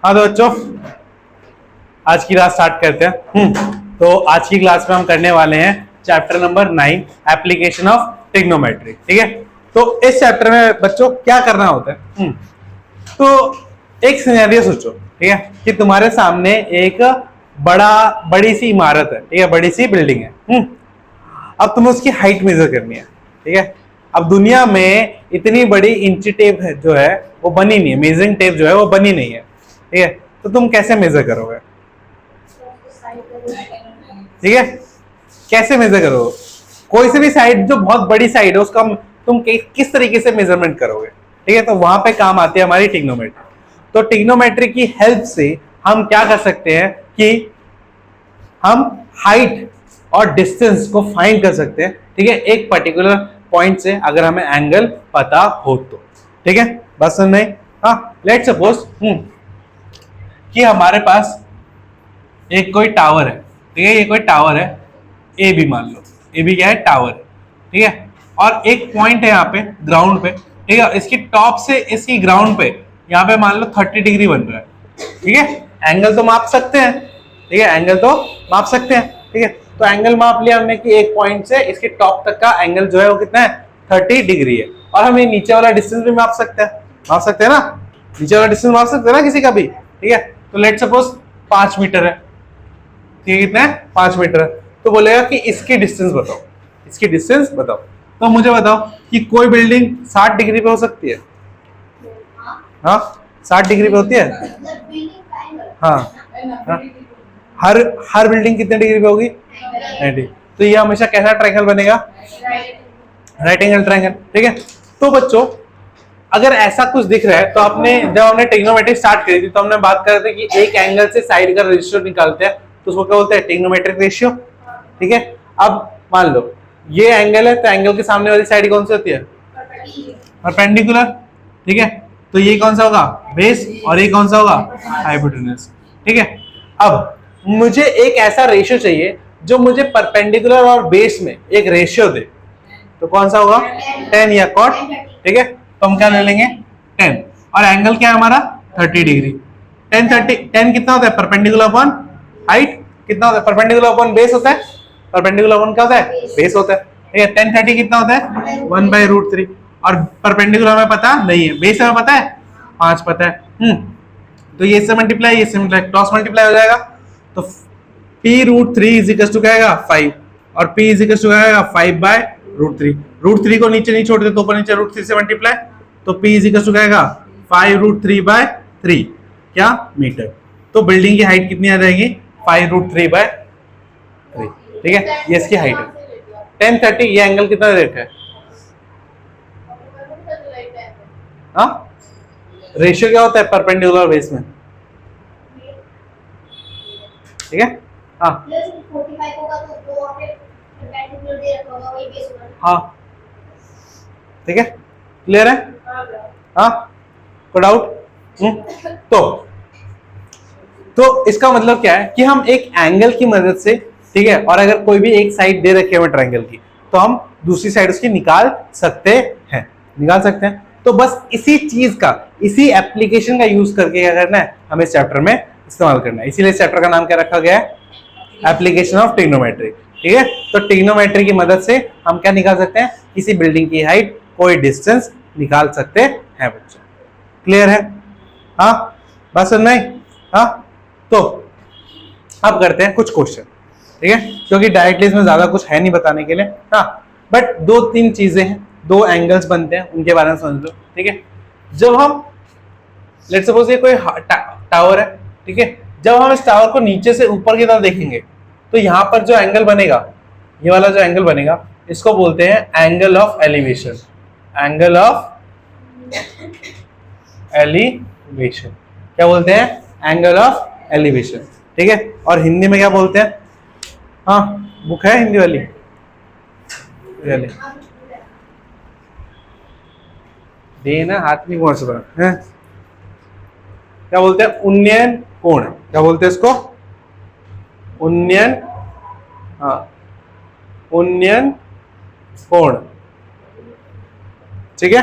हाँ तो बच्चों, आज की क्लास स्टार्ट करते हैं। तो आज की क्लास में हम करने वाले हैं chapter number 9, application of trigonometry. ठीक है, तो इस चैप्टर में बच्चों क्या करना होता है, तो एक सिनेरियो सोचो, ठीक है, कि तुम्हारे सामने एक बड़ी सी इमारत है, ठीक है, बड़ी सी बिल्डिंग है। अब तुम्हें उसकी हाइट मेजर करनी है, ठीक है। अब दुनिया में इतनी बड़ी इंच टेप है जो है वो बनी नहीं है, मेजरिंग टेप जो है वो बनी नहीं है, ठीक है। तो तुम कैसे मेजर करोगे, ठीक है, कैसे मेजर करोगे? कोई से भी साइड जो बहुत बड़ी साइड है उसका तुम किस तरीके से मेजरमेंट करोगे, ठीक है। तो वहां पे काम आती है हमारी ट्रिग्नोमेट्री। तो ट्रिग्नोमेट्री की हेल्प से हम क्या कर सकते हैं कि हम हाइट और डिस्टेंस को फाइंड कर सकते हैं, ठीक है, एक पर्टिकुलर पॉइंट से, अगर हमें एंगल पता हो तो, ठीक है। बस नहीं, हाँ, लेट्स सपोज कि हमारे पास एक कोई टावर है, ठीक है, ये कोई टावर है ए बी, मान लो ए बी क्या है, टावर है, ठीक है। और एक पॉइंट है यहाँ पे ग्राउंड पे, ठीक है, इसकी टॉप से इसकी ग्राउंड पे यहाँ पे मान लो 30 डिग्री बन रहा है, ठीक है। एंगल तो माप सकते हैं, ठीक है, एंगल तो माप सकते हैं, ठीक है। तो एंगल माप लिया हमने कि एक पॉइंट से इसके टॉप तक का एंगल जो है वो कितना है, 30 डिग्री है। और हम ये नीचे वाला डिस्टेंस भी माप सकते हैं ना, नीचे वाला डिस्टेंस माप सकते हैं ना किसी का भी, ठीक है। तो लेट सपोज 5 मीटर है, ठीक है, कितना है, 5 मीटर है। तो बोलेगा कि इसकी डिस्टेंस बताओ, इसकी डिस्टेंस बताओ। तो मुझे बताओ कि कोई बिल्डिंग 60 डिग्री पे हो सकती है? हाँ, 60 डिग्री पे होती है। हाँ, हाँ। हर बिल्डिंग कितने डिग्री पे होगी? 90। तो ये हमेशा कैसा ट्रायंगल बनेगा? राइट एंगल ट्रायंगल, ठीक है। तो बच्चों, अगर ऐसा कुछ दिख रहा है तो जब हमने ट्रिग्नोमेट्री स्टार्ट करी थी तो हमने बात कर रहे थे कि एक एंगल से साइड का रेशियो निकालते हैं, तो उसको क्या बोलते हैं? ट्रिग्नोमेट्रिक रेशियो, ठीक है। अब मान लो ये एंगल है, तो एंगल के सामने वाली साइड कौन सी होती है? परपेंडिकुलर, ठीक है। तो ये कौन सा होगा? बेस, और ये कौन सा होगा? हाइपोटेन्यूज, ठीक है। अब मुझे एक ऐसा रेशियो चाहिए जो मुझे परपेंडिकुलर और बेस में एक रेशियो दे, तो कौन सा होगा? 10 या कॉट, ठीक है। तो हम क्या ले लेंगे? 10, और एंगल क्या है हमारा? 30 डिग्री। 10 कितना होता है? परपेंडिकुलर अपॉन हाइट कितना होता है? परपेंडिकुलर अपॉन बेस होता है, परपेंडिकुलर अपॉन क्या होता है? बेस होता है, ठीक है। 10 30 कितना होता है? 1/√3। और परपेंडिकुलर हमें पता नहीं है, बेस हमें पता है 5 पता है। तो ये से मल्टीप्लाई, ये से मल्टीप्लाई, क्रॉस मल्टीप्लाई हो जाएगा। तो p√3 इज इक्वल टू क्या आएगा? 5, और p इज इक्वल टू क्या आएगा? 5/√3। √3 को नीचे नहीं छोड़ते तो ऊपर नीचे √3 से मल्टीप्लाई, तो p इज इक्वल टू क्या आएगा? 5√3/3 क्या मीटर। तो बिल्डिंग की हाइट कितनी आ जाएगी? 5√3/3, ठीक है। ये इसकी हाइट है। 10 30, ये एंगल कितना रेट है? हाँ, रेशियो क्या होता है परपेंडिकुलर बेस में, ठीक है। हाँ, हाँ, ठीक है, क्लियर है? हाँ, कोई डाउट? तो इसका मतलब क्या है कि हम एक एंगल की मदद से, ठीक है, और अगर कोई भी एक साइड दे रखी है हमें ट्रायंगल की, तो हम दूसरी साइड उसकी निकाल सकते हैं। तो बस इसी चीज का, इसी एप्लीकेशन का यूज करके क्या करना है, हमें इस चैप्टर में इस्तेमाल करना है। इसीलिए इस चैप्टर का नाम क्या रखा गया है? एप्लीकेशन ऑफ ट्रिग्नोमेट्री, ठीक है। तो ट्रिग्नोमेट्री की मदद से हम क्या निकाल सकते हैं? किसी बिल्डिंग की हाइट, कोई डिस्टेंस निकाल सकते हैं बच्चों। क्लियर है? हाँ, बस सुनना ही। हाँ, तो अब करते हैं कुछ क्वेश्चन, ठीक है, क्योंकि डायरेक्टली इसमें ज्यादा कुछ है नहीं बताने के लिए। हाँ, बट 2-3 चीजें हैं, 2 एंगल्स बनते हैं, उनके बारे में समझ लो, ठीक है। जब हम लेट्स सपोज ये कोई टावर है, ठीक है, जब हम इस टावर को नीचे से ऊपर की तरफ देखेंगे तो यहाँ पर जो एंगल बनेगा, ये वाला जो एंगल बनेगा, इसको बोलते हैं angle of elevation. Angle of elevation क्या बोलते हैं? एंगल ऑफ एलिवेशन, ठीक है। और हिंदी में क्या बोलते हैं? हाँ, बुक है हिंदी वाली? देना, हाथ नहीं पहुंच रहा है। क्या बोलते हैं? उन्नयन कोण। क्या बोलते हैं इसको? उन्नयन, हाँ, उन्नयन कोण, ठीक है।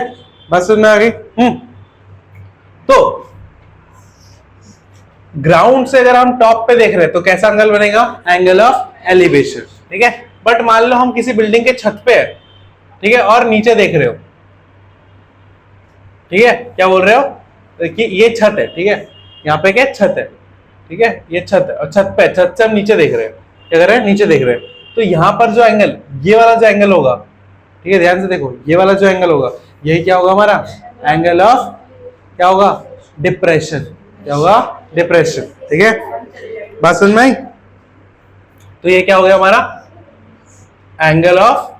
बस सुनना आ गई। तो ग्राउंड से अगर हम टॉप पे देख रहे हैं तो कैसा एंगल बनेगा, एंगल ऑफ एलिवेशन, ठीक है। बट मान लो हम किसी बिल्डिंग के छत पे है, ठीक है, और नीचे देख रहे हो, ठीक है, क्या बोल रहे हो कि ये छत है, ठीक है, यहाँ पे क्या छत है, ठीक है, ये छत है और छत से हम नीचे देख रहे हैं, क्या कर रहे हैं, नीचे देख रहे हैं। तो यहाँ पर जो एंगल, ये वाला जो एंगल होगा, ठीक है, ध्यान से देखो, ये वाला जो एंगल होगा, यही क्या होगा हमारा एंगल ऑफ, क्या होगा, डिप्रेशन, क्या होगा, डिप्रेशन, ठीक है, बात समझ में आई। तो ये क्या हो गया हमारा एंगल ऑफ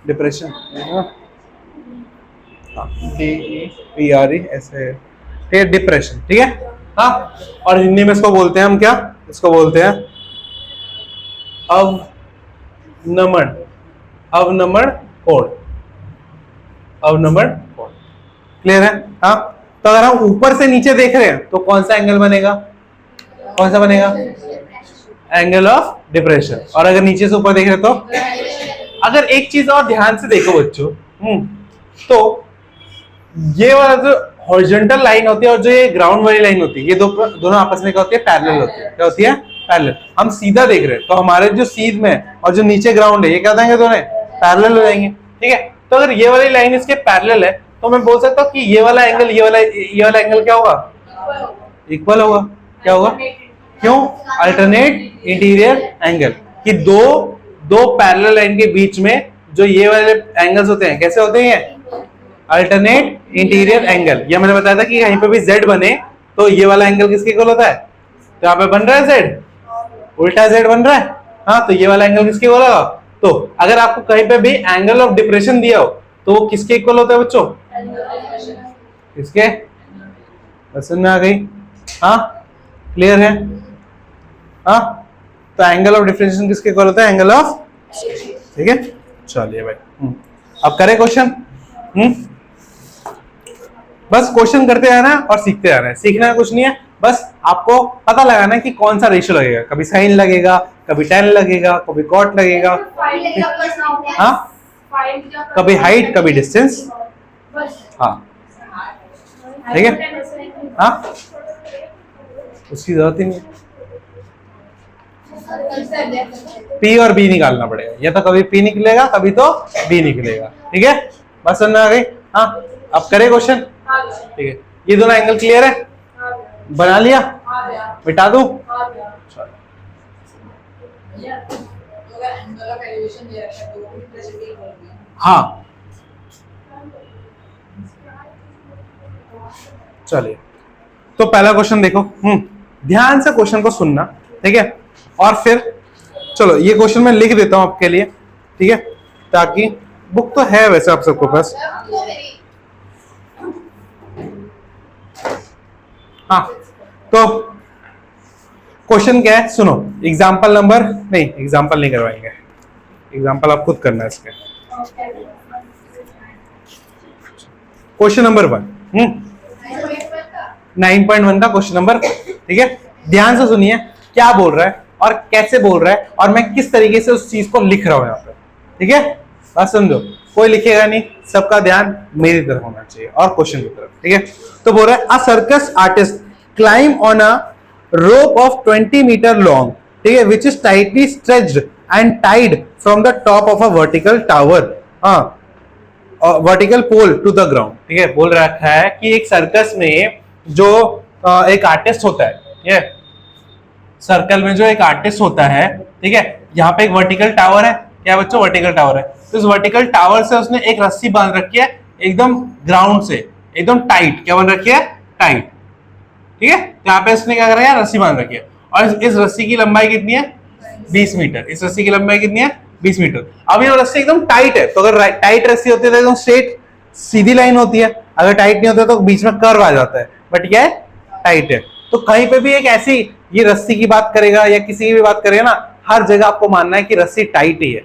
डिप्रेशन, ऐसे, ठीक है, डिप्रेशन, ठीक है। हाँ, और हिंदी में इसको बोलते हैं हम क्या, इसको बोलते हैं अवनमन, अवनमन कोण, अवनमन कोण, क्लियर है। हाँ, तो अगर हम ऊपर से नीचे देख रहे हैं तो कौन सा एंगल बनेगा, कौन सा बनेगा, एंगल ऑफ डिप्रेशन। और अगर नीचे से ऊपर देख रहे तो, अगर एक चीज और ध्यान से देखो बच्चों, तो ये वाला जो हॉरिजॉन्टल लाइन होती है और जो ये ग्राउंड वाली लाइन होती है, ये दोनों आपस में क्या होती है, पैरेलल होती है, क्या होती है, पैरेलल। हम सीधा देख रहे हैं तो हमारे जो सीध में और जो नीचे ग्राउंड है, ये क्या देंगे, दोनों पैरेलल हो जाएंगे, ठीक है। तो अगर ये वाली लाइन इसके पैरेलल है तो मैं बोल सकता हूँ कि ये वाला एंगल, ये वाला एंगल क्या होगा, इक्वल होगा, क्या होगा, क्यों, अल्टरनेट इंटीरियर एंगल, कि दो पैरेलल लाइन के बीच में जो ये वाले एंगल्स होते हैं, कैसे होते हैं, अल्टरनेट इंटीरियर एंगल। ये मैंने बताया था कि कहीं पे भी z बने तो ये वाला एंगल किसके इक्वल होता है, तो यहाँ पे बन रहा है z, उल्टा z बन रहा है, हाँ, तो ये वाला एंगल किसके इक्वल होगा। तो अगर आपको कहीं पे भी एंगल ऑफ डिप्रेशन दिया हो तो वो किसके इक्वल होता है बच्चों, किसके, समझ में आ गई, हाँ, क्लियर है। हाँ, तो एंगल ऑफ डिफरेंशिएशन किसके इक्वल होता है, एंगल ऑफ, ठीक है। चलिए भाई, अब करें क्वेश्चन। बस क्वेश्चन करते रहना और सीखते रहना है, सीखना कुछ नहीं है, बस आपको पता लगाना है कि कौन सा रेशियो लगेगा, कभी साइन लगेगा, कभी tan लगेगा, कभी कॉट लगेगा, हाँ, कभी हाइट, कभी डिस्टेंस, हाँ, ठीक है, हाँ, उसकी जरूरत ही नहीं है। P और B निकालना पड़ेगा, या तो कभी P निकलेगा कभी तो B निकलेगा, ठीक है, बस समझ में आ गई। हाँ, अब करें क्वेश्चन, ठीक है, ये दोनों एंगल क्लियर है, बना लिया, मिटा दूं, हाँ, चलिए, तो पहला क्वेश्चन देखो, ध्यान से क्वेश्चन को सुनना, ठीक है, और फिर चलो ये क्वेश्चन मैं लिख देता हूं आपके लिए, ठीक है, ताकि बुक तो है वैसे आप सबको पास, हाँ, तो क्वेश्चन क्या है सुनो, एग्जाम्पल नंबर, नहीं एग्जाम्पल नहीं करवाएंगे, एग्जाम्पल आप खुद करना है इसके। क्वेश्चन नंबर 1, 9.1 का क्वेश्चन नंबर, ठीक है, ध्यान से सुनिए क्या बोल रहा है और कैसे बोल रहा है और मैं किस तरीके से उस चीज को लिख रहा हूं यहाँ पे, ठीक है, बात समझो, कोई लिखेगा नहीं, सबका ध्यान मेरी तरफ होना चाहिए और क्वेश्चन की तरफ, ठीक है। तो बोल रहा है, a circus artist climb on a rope of 20 meter long, ठीक है, which is tightly stretched and tied from the top of a vertical tower, vertical pole to the ground, ठीक है। बोल रखा है कि एक सर्कस में जो एक आर्टिस्ट होता है, ये सर्कल में जो एक आर्टिस्ट होता है, ठीक है, यहाँ पे एक वर्टिकल टावर है, क्या बच्चों, वर्टिकल टावर है, तो इस वर्टिकल टावर से उसने एक रस्सी बांध रखी है एकदम ग्राउंड से, एकदम टाइट, क्या बन रखी है, टाइट, ठीक है, यहाँ पे इसने क्या कर रखा है, रस्सी बांध रखी है, और इस रस्सी की लंबाई कितनी है, 20 मीटर, इस रस्सी की लंबाई कितनी है, 20 मीटर। अब ये रस्सी एकदम टाइट है, तो अगर टाइट रस्सी होती है तो एकदम स्ट्रेट सीधी लाइन होती है, अगर टाइट नहीं होता तो बीच में कर्व आ जाता है, बट क्या है, टाइट है। तो कहीं पे भी एक ऐसी, ये रस्सी की बात करेगा या किसी की भी बात करेगा ना, हर जगह आपको मानना है कि रस्सी टाइट ही है,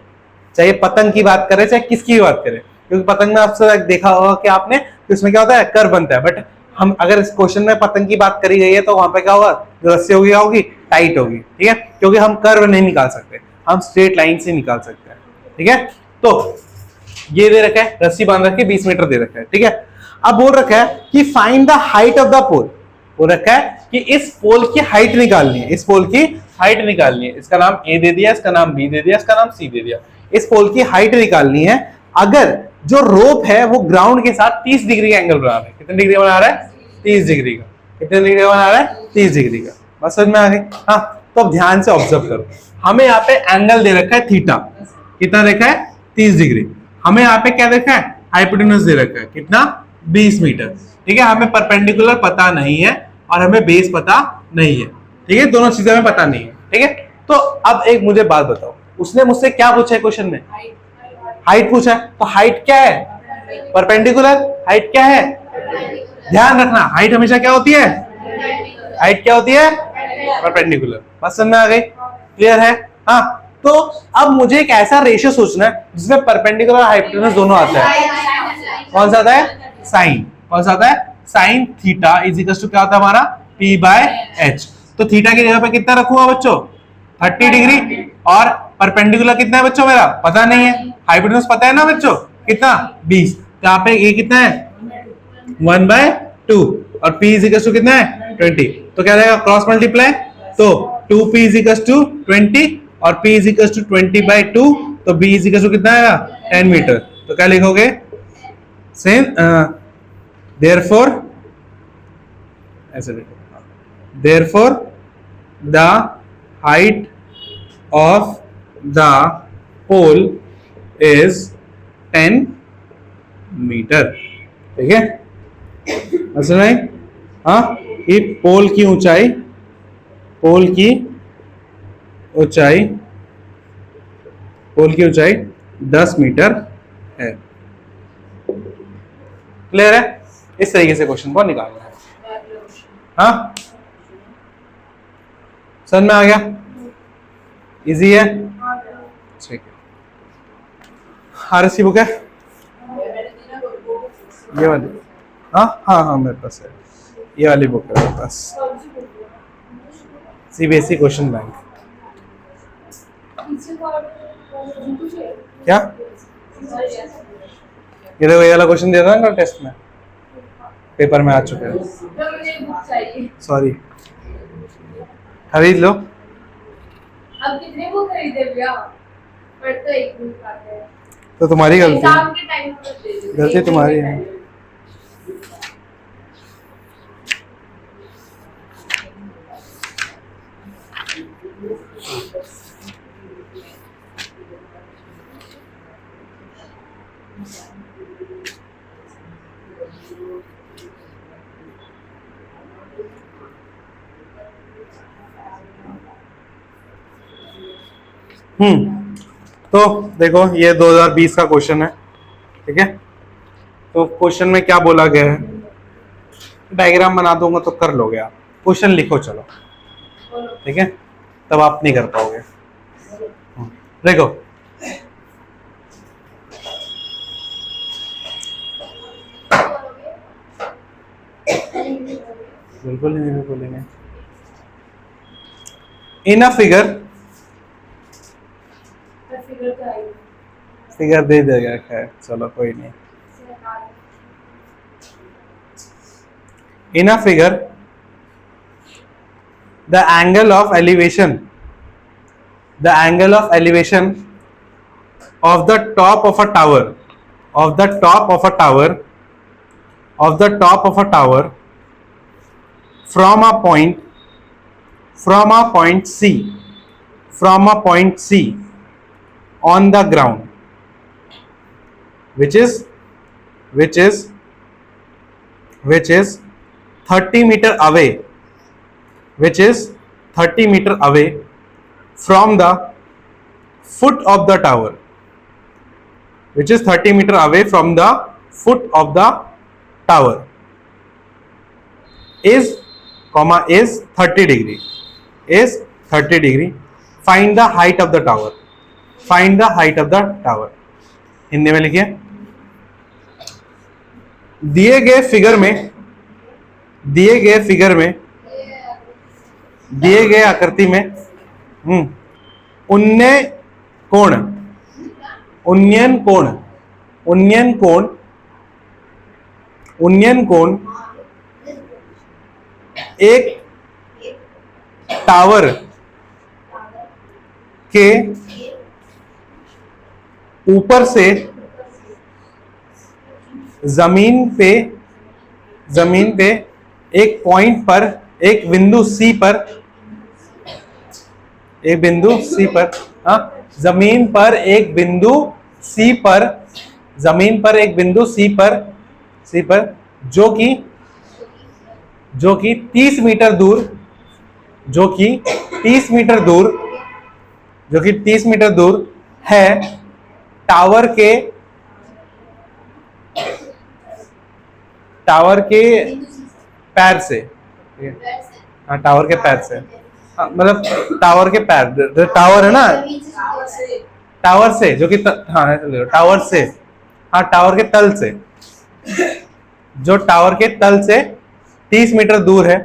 चाहे पतंग की बात करें चाहे किसकी भी बात करें, क्योंकि पतंग में आपसे देखा होगा कि आपने, तो इसमें क्या होता है, कर्व बनता है, बट हम अगर इस क्वेश्चन में पतंग की बात करी गई है तो वहां पे क्या होगा, जो रस्सी होगी क्या होगी, टाइट होगी, ठीक है, क्योंकि हम कर्व नहीं निकाल सकते, हम स्ट्रेट लाइन से निकाल सकते हैं, ठीक है। तो ये दे रखा है, रस्सी बांध रखी 20 मीटर दे रखा है, ठीक है। अब बोल रखा है कि find the height of the pole, बोल रखा है कि इस पोल की हाइट निकालनी है, इस पोल की हाइट निकालनी है। इसका नाम ए दे दिया, इसका नाम बी दे दिया, इसका नाम सी दे दिया। इस पोल की हाइट निकालनी है अगर जो रोप है वो ग्राउंड के साथ 30 डिग्री का एंगल बना रहा है। कितने डिग्री बना रहा है? 30 डिग्री का। कितने डिग्री का बना रहा है? 30 डिग्री का। बस समझ में आ गई? हाँ, तो अब ध्यान से ऑब्जर्व करो, हमें यहाँ पे एंगल दे रखा है थीटा, कितना देखा है? 30 डिग्री। हमें यहाँ पे क्या देखा है? हाइपोटेन्यूज दे रखा है, कितना? 20 मीटर, ठीक है। हमें परपेंडिकुलर पता नहीं है और हमें बेस पता नहीं है, ठीक है, दोनों चीजें हमें पता नहीं है, ठीक है। तो अब एक मुझे बात बताओ, उसने मुझसे क्या पूछा है क्वेश्चन में? हाइट पूछा है। तो हाइट क्या है? परपेंडिकुलर। हाइट क्या है? ध्यान रखना, हाइट हमेशा क्या होती है? हाइट क्या होती है? परपेंडिकुलर। बस समझ में आ गई? क्लियर है? हाँ, तो अब मुझे एक ऐसा रेशियो सोचना है जिसमें परपेंडिकुलर और हाइपोटेन्यूज दोनों आता है। कौन सा आता है? साइन। कौन सा आता है? Sine theta is equal to क्या होता है हमारा? P by H. तो थीटा की जगह पे कितना रखूंगा बच्चों? 30 डिग्री। और परपेंडिकुलर कितना है बच्चों? मेरा पता नहीं है। हाइपोटेन्यूज पता है ना बच्चों? कितना? 20। तो यहाँ पे ये कितना है? 1/2 और P इज इक्वल टू कितना है? 20। तो क्या रहेगा? क्रॉस मल्टीप्लाई, तो 2P इज इक्वल टू 20 और P इज इक्वल टू 20/2, तो B इज इक्वल टू कितना आएगा? 10 मीटर। तो क्या लिखोगे? सेम therefore ऐसे लिखो, therefore the height of the pole is 10 metre, ठीक है। ऐसा नहीं? हाँ, ये पोल की ऊंचाई, पोल की ऊंचाई, पोल की ऊंचाई 10 मीटर है। क्लियर है? इस तरीके से क्वेश्चन को निकालना है। हाँ, समझ में आ गया? इजी है? ठीक है। आरएससी बुक है ये वाली? हाँ हाँ हाँ, मेरे पास है ये वाली बुक है मेरे पास, सीबीएसई क्वेश्चन बैंक। क्या ये देखो, ये वाला क्वेश्चन दिया था ना टेस्ट में, पेपर में आ चुका है। सॉरी, खरीद लो। अब कितने बुक खरीदे भैया? पर तो एक बुक आते हैं। तो तुम्हारी गलती एग्जाम के टाइम पर दे दो। गलती तुम्हारी है। तो देखो, ये 2020 का क्वेश्चन है, ठीक है। तो क्वेश्चन में क्या बोला गया है, डायग्राम बना दूंगा तो कर लोगे आप, क्वेश्चन लिखो चलो, ठीक है, तब आप नहीं कर पाओगे। देखो, बिल्कुल नहीं बोलेंगे। इन अ फिगर दे देगा, खैर चलो कोई नहीं। In a figure the angle of elevation of the top of a tower from a point C on the ground, which is 30 meter away, from the foot of the tower, is 30 degree. Find the height of the tower. Hindi में लिखिए। दिए गए आकृति में उन्नयन कोण उन्नयन कोण एक टावर के ऊपर से जमीन पे एक पॉइंट पर एक बिंदु C पर हाँ जमीन पर एक बिंदु C पर जो कि 30 मीटर दूर है टावर के पैर से। हाँ टावर के पैर से, हाँ, मतलब टावर के पैर, टावर है ना, टावर से जो कि टावर से, हाँ टावर के तल से, जो टावर के तल से 30 मीटर दूर है,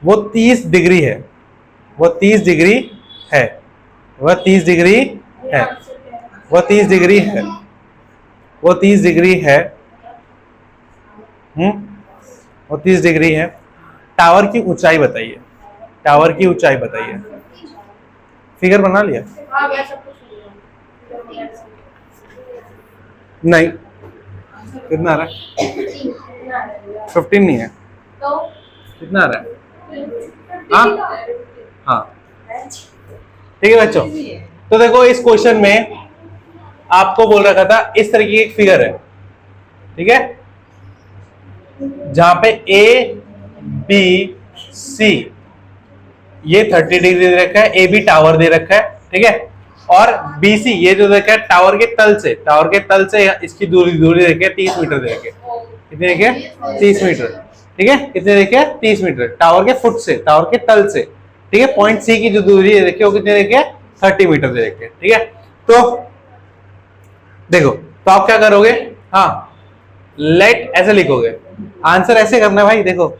वो 30 डिग्री है, वो 30 डिग्री है, वो 30 डिग्री है, वो 30 डिग्री है, वो 30 डिग्री है, वो 30 डिग्री है। टावर की ऊंचाई बताइए, टावर की ऊंचाई बताइए। फिगर बना लिया? हाँ मैं सब कुछ नहीं, कितना आ रहा है? 15 नहीं है, तो कितना आ रहा है? हाँ ठीक है बच्चों, तो देखो इस क्वेश्चन में आपको बोल रखा था इस तरह की एक फिगर है, ठीक है, जहां पे ए बी सी ये 30 डिग्री दे रखा है, ए बी टावर दे रखा है, ठीक है, और बी सी ये जो देखा है टावर के तल से इसकी दूरी देखे 30 मीटर दे रखे, कितने देखे? 30 मीटर, ठीक है, कितने देखे? 30 मीटर टावर के फुट से, टावर के तल से, ठीक है। पॉइंट सी की जो दूरी दे रखी है वो कितने देखे? 30 मीटर दे रखे, ठीक है। तो देखो, तो आप क्या करोगे? हाँ लेट ऐसे लिखोगे, आंसर ऐसे करना है भाई, देखो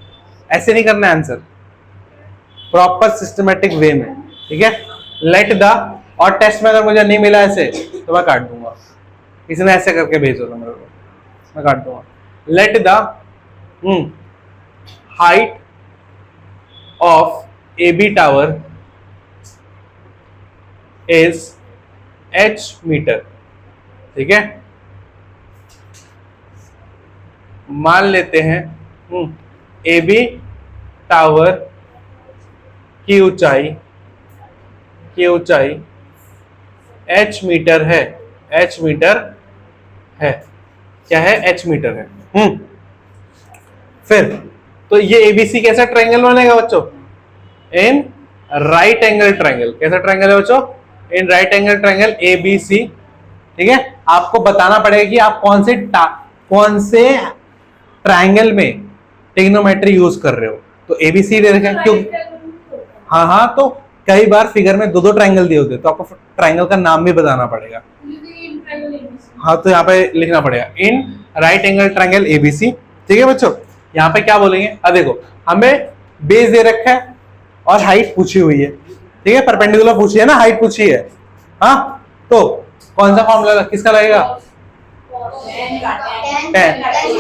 ऐसे नहीं करना है आंसर, प्रॉपर सिस्टमेटिक वे में, ठीक है। लेट द, और टेस्ट में अगर मुझे नहीं मिला ऐसे तो मैं काट दूंगा, किसी ने ऐसे करके भेजो ना मेरे को, मैं काट दूंगा। Let the height of A B tower is h meter, ठीक है। मान लेते हैं ए बी टावर की ऊंचाई h मीटर है, h मीटर है, क्या है? h मीटर है। फिर तो ये एबीसी कैसा ट्रायंगल बनेगा बच्चों? In right angle triangle. कैसा ट्रायंगल है बच्चों? In right angle triangle ABC, ठीक है। आपको बताना पड़ेगा कि आप कौन से ट्रायंगल में ट्रिग्नोमेट्री यूज कर रहे हो। तो एबीसी दे रखा है, क्यों? हाँ, तो कई बार फिगर में दो ट्रायंगल दिए होते हैं, तो आपको ट्रायंगल का नाम भी बताना पड़ेगा। हाँ, तो यहाँ पे लिखना पड़ेगा in right angle triangle ABC, ठीक है बच्चों। यहाँ पे क्या बोलेंगे? अब देखो, हमें बेस दे रखा है और हाइट पूछी हुई है, ठीक है, परपेंडिकुलर पूछी है ना, हाइट पूछी है। हाँ, तो कौन सा फॉर्मूला किसका लगेगा?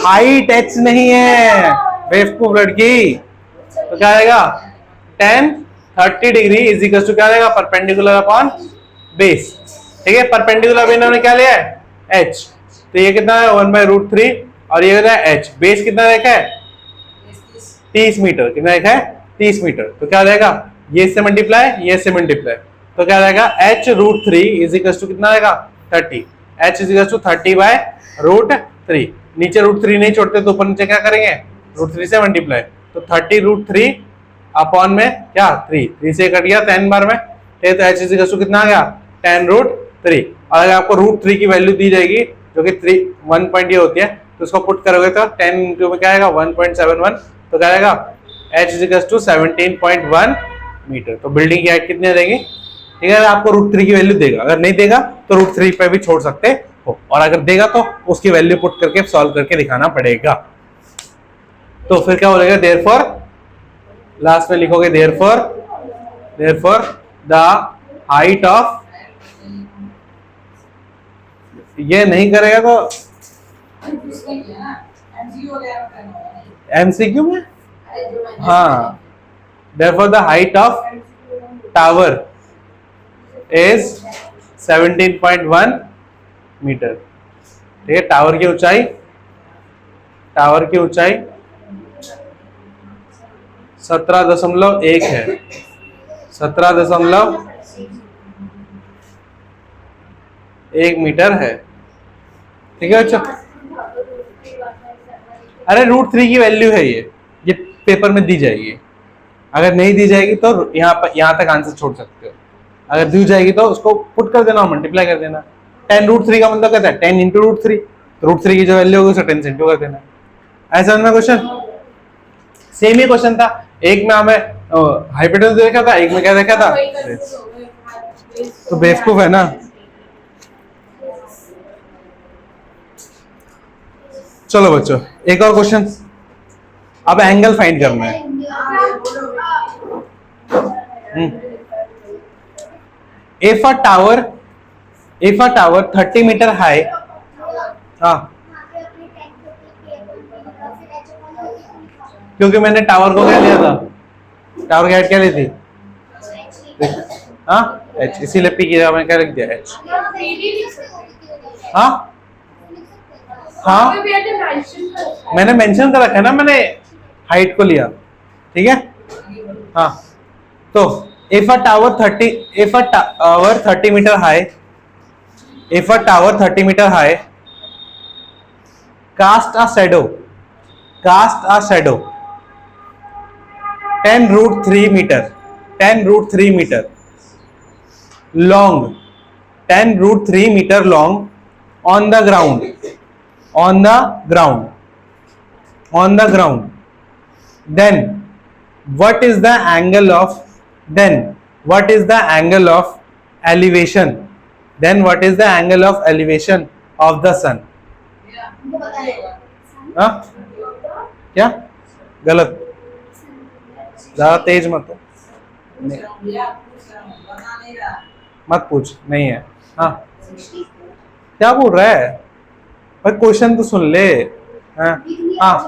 हाइट h नहीं है बेवकूफ लड़की, तो क्या आएगा? tan 30 degree is equal to क्या आएगा? परपेंडिकुलर अपॉन बेस, ठीक है। परपेंडिकुलर इन्होंने क्या लिया है? h, तो ये कितना है? 1/√3, और ये कितना है? h। बेस कितना रखा है? 30 मीटर। कितना रखा है? 30 मीटर। तो क्या रहेगा? ये इससे मल्टीप्लाई, ये इससे मल्टीप्लाई, तो क्या रहेगा? h√3 इज इक्वल टू कितना रहेगा? 30। h is equal to 30/√3। नीचे √3 नहीं छोड़ते तो ऊपर नीचे क्या करेंगे? √3 से मल्टीप्लाई, तो 30√3 अपॉन में क्या? 3 से कट गया 10 बार में, तो h इज इक्वल टू कितना आ गया? 10√3। और अगर आपको √3 की वैल्यू दी जाएगी जो कि 1 पॉइंट ये होती है, तो उसको पुट करोगे तो 10 इंटू में क्या आएगा? 1.71, तो क्या आएगा? h is equal to 17.1 meter. तो बिल्डिंग की हाइट कितनी रहेगी? ठीक है, आपको √3 की वैल्यू देगा, अगर नहीं देगा तो √3 पे भी छोड़ सकते हो, और अगर देगा तो उसकी वैल्यू पुट करके सॉल्व करके दिखाना पड़ेगा। तो फिर क्या बोलेगा? देयरफॉर, लास्ट में लिखोगे देयरफॉर द हाइट ऑफ ये नहीं करेगा तो एमसीक्यू में, हाँ, therefore the height of tower is 17.1 meter. ठीक है, टावर की ऊंचाई 17.1 है, 17.1 मीटर है। ठीक है बच्चों, अरे √3 की वैल्यू है ये पेपर में दी जाएगी। अगर नहीं दी जाएगी तो यहाँ तक आंसर छोड़ सकते हो, अगर दी जाएगी तो उसको पुट कर देना और मल्टीप्लाई कर देना। 10√3 का मतलब कहता है 10 इंटू √3, √3 की जो वैल्यू होगी उसे 10 से इंटू कर देना। ऐसा समझना क्वेश्चन? सेम ही क्वेश्चन था, एक में हमें हाइपोटेन्यूज देखा था, एक में क्या देखा था, तो बेवकूफ है ना। चलो बच्चों एक और क्वेश्चन, अब एंगल फाइंड करना है। If a tower 30 meter high, हाँ, क्योंकि मैंने टावर को क्या लिया था, टावर की हाइट क्या ली थी, हाँ h, इसीलिए p की जगह मैंने क्या लिख दिया h। हाँ हाँ, मैंने मेंशन कर रखा है ना, मैंने हाइट को लिया। ठीक है, हाँ, तो if a tower 30 meter high, if a tower 30 meter high cast a shadow 10√3 meter long, 10√3 meter long on the ground, then what is the angle of elevation, of the sun? हाँ क्या गलत, ज्यादा तेज मत हो, मत पूछ, नहीं है। हाँ क्या बोल रहा है भाई, क्वेश्चन तो सुन ले। हाँ हाँ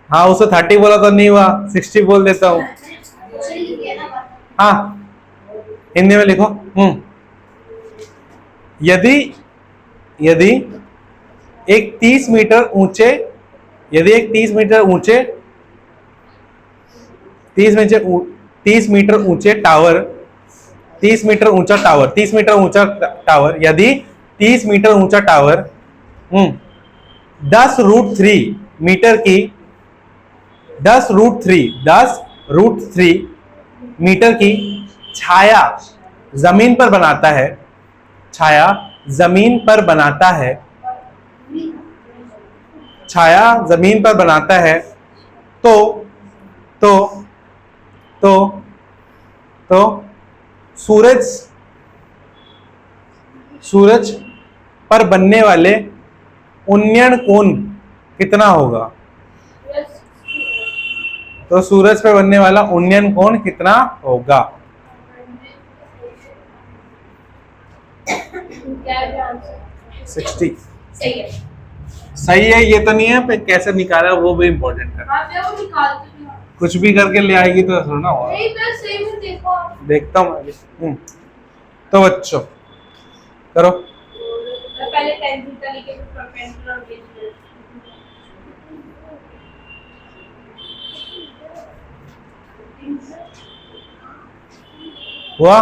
हाँ, उसे 30 बोला तो नहीं हुआ, 60 बोल देता हूँ। हाँ हिंदी में लिखो। यदि एक 30 मीटर ऊंचे 30 मीटर ऊंचा टावर, यदि 30 मीटर ऊंचा टावर 10√3 मीटर की 10√3 मीटर की छाया जमीन पर बनाता है, तो सूरज पर बनने वाले उन्नयन कोण कितना होगा? तो सूरज पर बनने वाला उन्नयन कोण कितना होगा? 60। सही है, ये तो नहीं है पर कैसे निकाला वो भी इम्पोर्टेंट है। कुछ भी करके ले आएगी तो थोड़ा ना होगा। देखता हूँ मैं अभी। तो बच्चों करो, पहले 10 तरीके से परपेंडिकुलर बेस हुआ।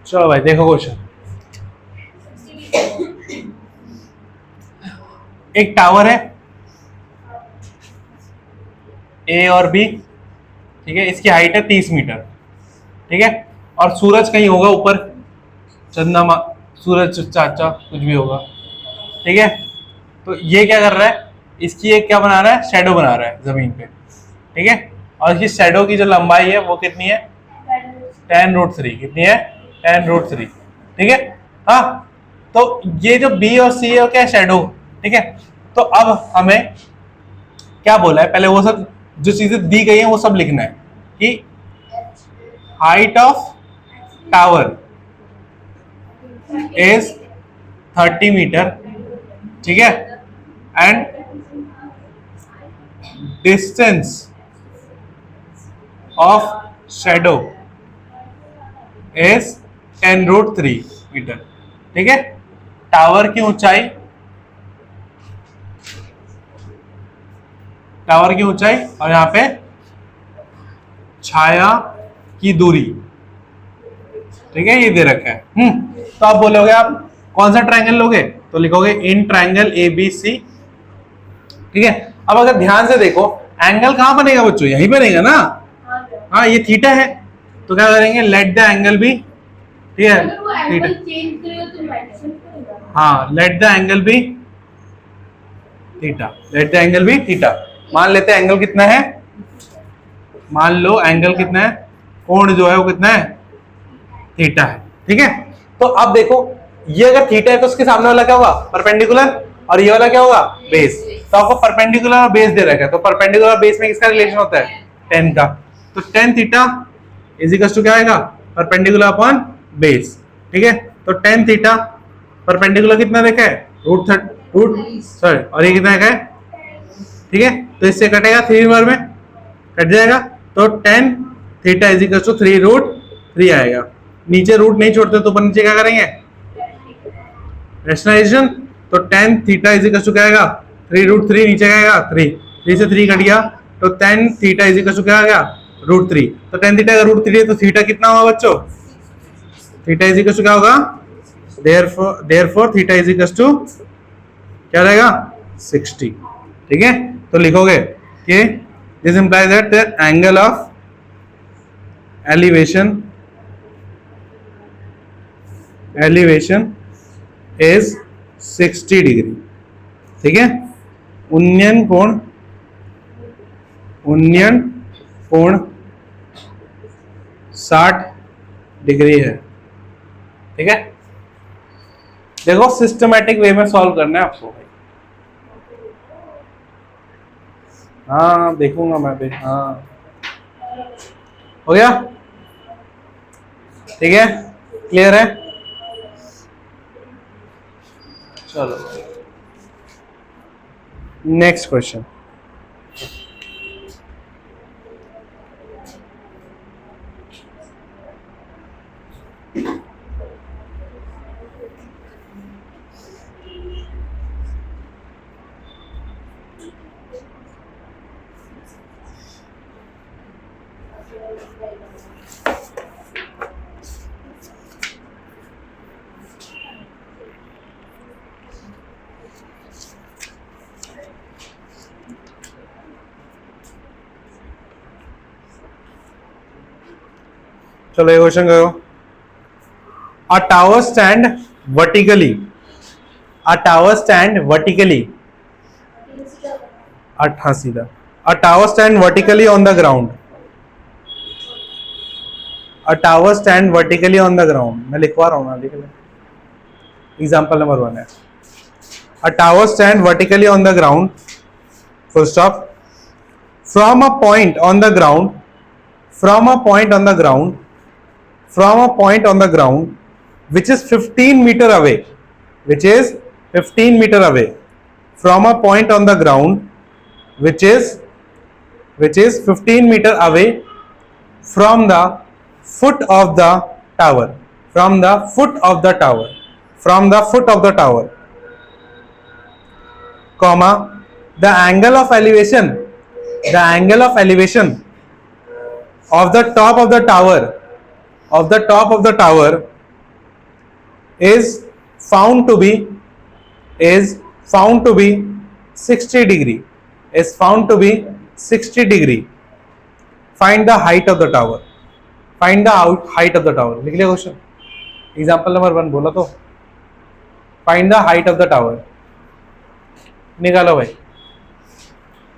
चलो भाई देखो क्वेश्चन, एक टावर है ए और बी, ठीक है, इसकी हाइट है 30 मीटर, ठीक है, और सूरज कहीं होगा ऊपर, सूरज चाचा कुछ भी होगा, ठीक है। तो ये क्या कर रहा है, इसकी एक क्या बना रहा है, शेडो बना रहा है जमीन पे, ठीक है। और इसकी शेडो की जो लंबाई है वो कितनी है, 10√3। कितनी है, 10√3, ठीक है। हाँ, तो ये जो बी और सी है वो क्या है, शेडो, ठीक है। तो अब हमें क्या बोला है, पहले वो सब जो चीजें दी गई हैं वो सब लिखना है कि height of tower is 30 meter, ठीक है, and distance of shadow is 10√3 meter, ठीक है। टावर की ऊंचाई, टावर की ऊंचाई और यहाँ पे छाया की दूरी, ठीक है, ये दे रखा है। तो आप बोलोगे आप कौन सा ट्रायंगल लोगे, तो लिखोगे इन ट्रायंगल ABC, ठीक है। अब अगर ध्यान से देखो एंगल कहां बनेगा बच्चों, यहीं बनेगा ना। हाँ, ये थीटा है, तो क्या करेंगे, लेट द एंगल बी, ठीक है, अगर वो थीटा। एंगल चेंज करे तो मेंशन करेगा। हाँ, let the angle be theta, let the angle be theta. मान लेते हैं एंगल कितना है, मान लो एंगल कितना है, कोण जो है वो कितना है, थीटा है, ठीक है। तो अब देखो ये अगर थीटा है तो उसके सामने वाला क्या होगा, परपेंडिकुलर, और ये वाला क्या होगा, बेस। तो आपको परपेंडिकुलर और बेस दे रखा है, तो परपेंडिकुलर और बेस में किसका रिलेशन होता है, 10 का। तो tan theta is equal to क्या आएगा, परपेंडिकुलर अपॉन बेस, ठीक है। तो tan थीटा परपेंडिकुलर कितना देखा है, रूट सॉरी, और ये कितना है, ठीक है। तो इससे कटेगा 3 बार में कट जाएगा, तो tan theta is equal to 3√3 आएगा। नीचे रूट नहीं छोड़ते तो ऊपर नीचे क्या करेंगे, रैशनलाइजेशन। तो tan theta is equal to क्या आएगा, 3√3, नीचे क्या आएगा 3 से 3 कट गया, तो tan theta is equal to क्या आ गया, √3। तो tan थीटा का √3 है तो थीटा कितना होगा बच्चों, थीटा इज इक्वल टू क्या होगा, therefore theta is equal to क्या रहेगा, 60, ठीक है। तो लिखोगे कि this implies that the angle of elevation is 60 degree, ठीक है। उन्नयन कोण 60 डिग्री है, ठीक है। देखो सिस्टमैटिक वे में सॉल्व करना है आपको, हाँ देखूंगा मैं भी, हाँ हो गया, ठीक है, क्लियर है। चलो नेक्स्ट क्वेश्चन, चलो ये क्वेश्चन करो। अ टावर स्टैंड वर्टिकली, अ टावर स्टैंड वर्टिकली, हाँ सीधा, अ tower stand vertically on the ground, a tower stand vertically on the ground, मैं लिखवा रहा हूँ ना, लिख ले, एग्जाम्पल नंबर 1 है, अ tower stand vertically on the ground, full stop, from a point on the ground, from a point on the ground, from a point on the ground which is 15 meter away, which is 15 meter away, from a point on the ground which is 15 meter away from the foot of the tower, from the foot of the tower, from the foot of the tower, comma, the angle of elevation, the angle of elevation of the top of the tower, of the top of the tower is found to be 60 degree, is found to be 60 degree. Find the height of the tower, find the height of the tower। लिख लिया question, example number 1 बोला तो find the height of the tower. निकालो भाई,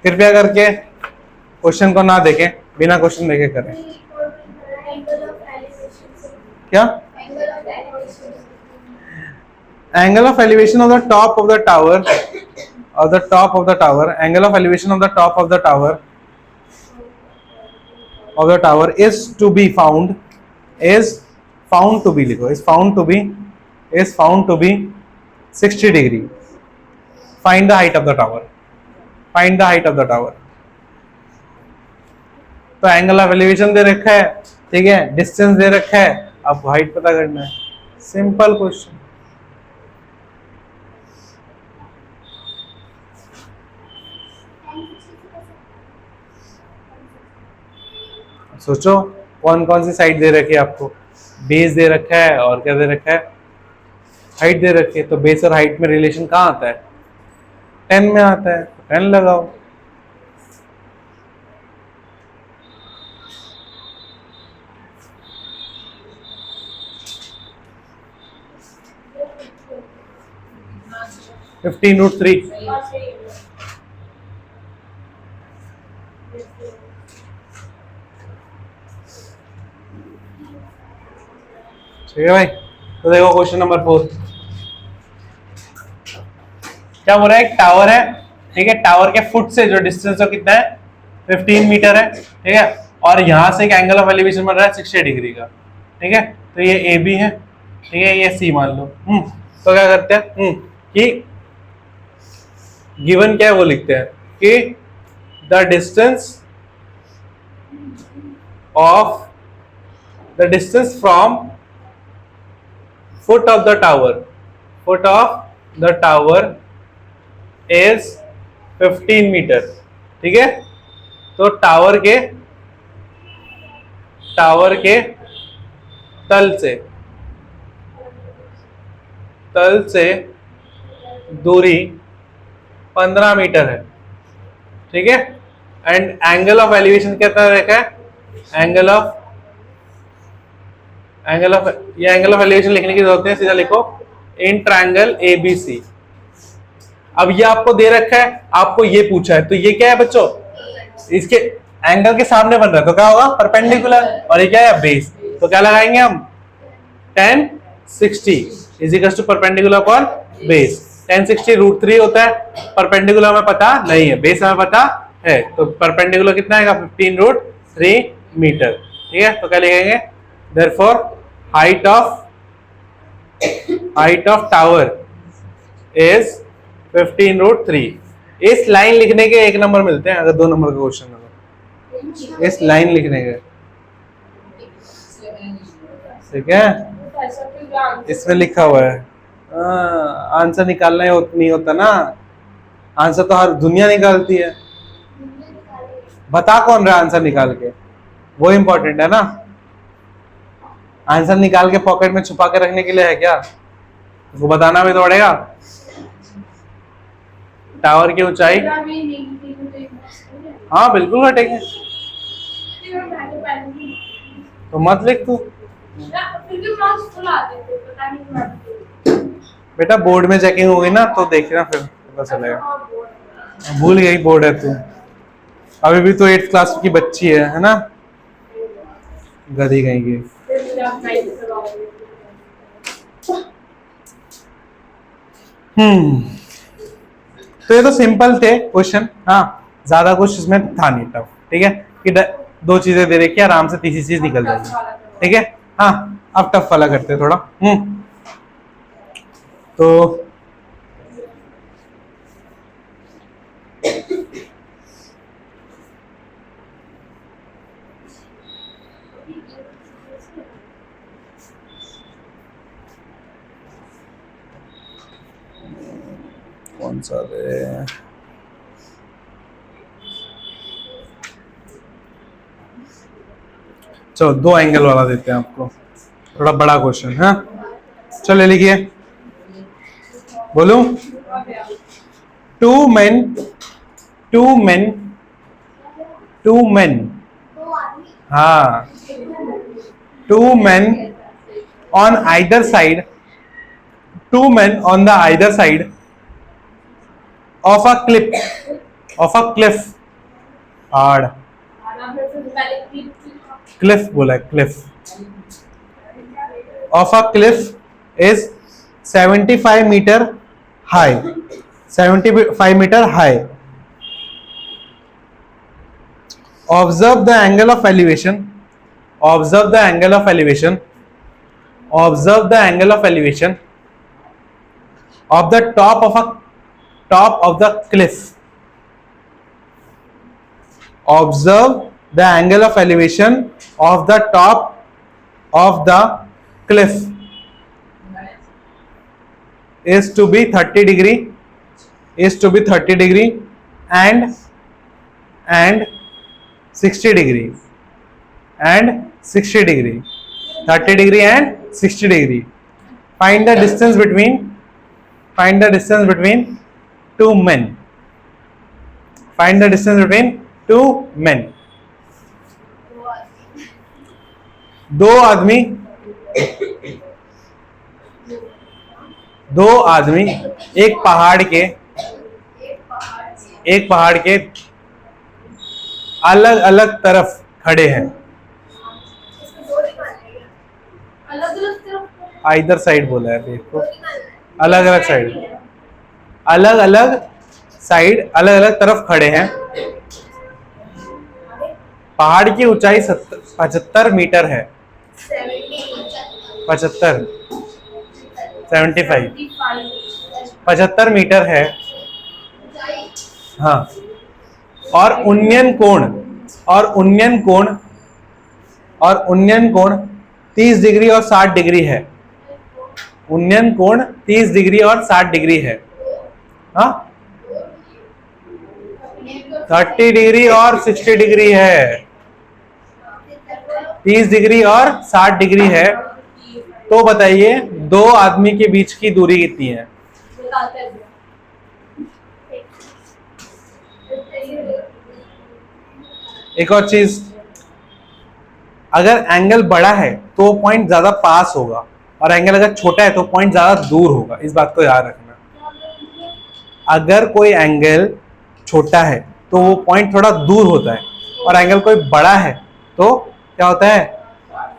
कृपया करके question को ना देखें, बिना क्वेश्चन देखे करें। Angle of elevation. क्या? Angle of elevation. Angle of elevation of the top of the tower, of the top of the tower, angle of elevation of the top of the tower, of the tower is to be found, is found to be, लिखो, is found to be, is found to be 60 degree. Find the height of the tower. Find the height of the tower. तो angle of elevation दे रखा है, ठीक है, distance दे रखा है, अब height पता करना है। Simple question. सोचो कौन कौन सी साइड दे रखी है आपको। बेस दे रखा है और क्या दे रखा है, हाइट दे रखी है। तो बेस और हाइट में रिलेशन कहाँ आता है? 10 में आता है, तो 10 लगाओ। (15√3) ठीक है भाई। तो देखो क्वेश्चन नंबर 4 क्या बोल रहा है, एक टावर है, ठीक है, टावर के फुट से जो डिस्टेंस है कितना है, 15 मीटर है, ठीक है, और यहां से एक एंगल ऑफ एलिवेशन बन रहा है 60 डिग्री का, ठीक है। तो ये ए बी है, ठीक है, ये सी मान लो। तो क्या करते हैं कि गिवन क्या है वो लिखते हैं कि the distance from foot of the tower is 15 meter, ठीक है। तो टावर के तल से दूरी 15 मीटर है, ठीक है। एंड एंगल ऑफ एलिवेशन कितना रखा है, एंगल ऑफ एलिवेशन लिखने की जरूरत है, सीधा लिखो इन ट्रायंगल ABC। अब ये आपको दे रखा है, आपको ये पूछा है, तो ये क्या है बच्चों, इसके एंगल के सामने बन रहा है, तो क्या होगा, परपेंडिकुलर, और ये क्या है, बेस। तो क्या लगाएंगे हम, tan 60 is equal to perpendicular upon base. tan 60 √3 होता है, परपेंडिकुलर हमें पता नहीं है, बेस हमें पता है, तो परपेंडिकुलर कितना आएगा, 15√3 मीटर, ठीक है। तो क्या लिखेंगे, therefore height of tower is 15√3। इस लाइन लिखने के 1 नंबर मिलते हैं अगर 2 नंबर का क्वेश्चन है। इस लाइन लिखने के, ठीक है, इसमें लिखा हुआ है। आंसर निकालना नहीं होता ना, आंसर तो हर दुनिया निकालती है, बता कौन रहा आंसर निकाल के, वो इम्पोर्टेंट है ना। आंसर निकाल के पॉकेट में छुपा के रखने के लिए है क्या, उसको बताना भी तो पड़ेगा। टावर की ऊंचाई, हाँ बिल्कुल घटेगी, तो मत लिख तू बेटा, बोर्ड में चेकिंग होगी ना तो देखना, फिर पता चलेगा। भूल गई बोर्ड है तू, अभी भी तो 8th क्लास की बच्ची है ना, गधी कहीं की। तो ये तो सिंपल थे क्वेश्चन, हाँ ज्यादा कुछ इसमें था नहीं टफ, ठीक है, कि 2 चीजें दे रखी, आराम से तीसरी चीज निकल जाएगी, ठीक है। हाँ अब टफ वाला करते हैं थोड़ा। तो कौन सा दे, चलो 2 एंगल वाला देते हैं आपको, थोड़ा बड़ा क्वेश्चन है। चलो लिखिए, बोलूं, टू मेन, हाँ, 2 men on either side two men on the either side of a cliff hard आराम से पहले cliff बोला है cliff of a cliff is 75 meter high 75 meter high. Observe the angle of elevation. Observe the angle of elevation. Observe the angle of elevation of the top of the cliff. Observe the angle of elevation of the top of the cliff is to be 30 degree. Is to be 30 degree and 60 degree and 60 degree 30 degree and 60 degree. Find the distance between two men. Find the distance between two men. दो आदमी एक पहाड़ के अलग अलग तरफ खड़े हैं. अलग अलग तरफ आइदर साइड बोला है, देखो अलग अलग साइड अलग अलग तरफ खड़े हैं. पहाड़ की ऊंचाई 75 मीटर है. 75 75 मीटर है. हाँ, और उन्नयन कोण 30 डिग्री और 60 डिग्री है. उन्नयन कोण 30 डिग्री और 60 डिग्री है. हाँ, 30 डिग्री और 60 डिग्री है. 30 डिग्री और 60 डिग्री है. तो बताइए दो आदमी के बीच की दूरी कितनी है? एक और चीज, अगर एंगल बड़ा है तो पॉइंट ज्यादा पास होगा, और एंगल अगर छोटा है तो पॉइंट ज्यादा दूर होगा. इस बात को याद रखना. अगर कोई एंगल छोटा है तो वो पॉइंट थोड़ा दूर होता है, और एंगल कोई बड़ा है तो क्या होता है?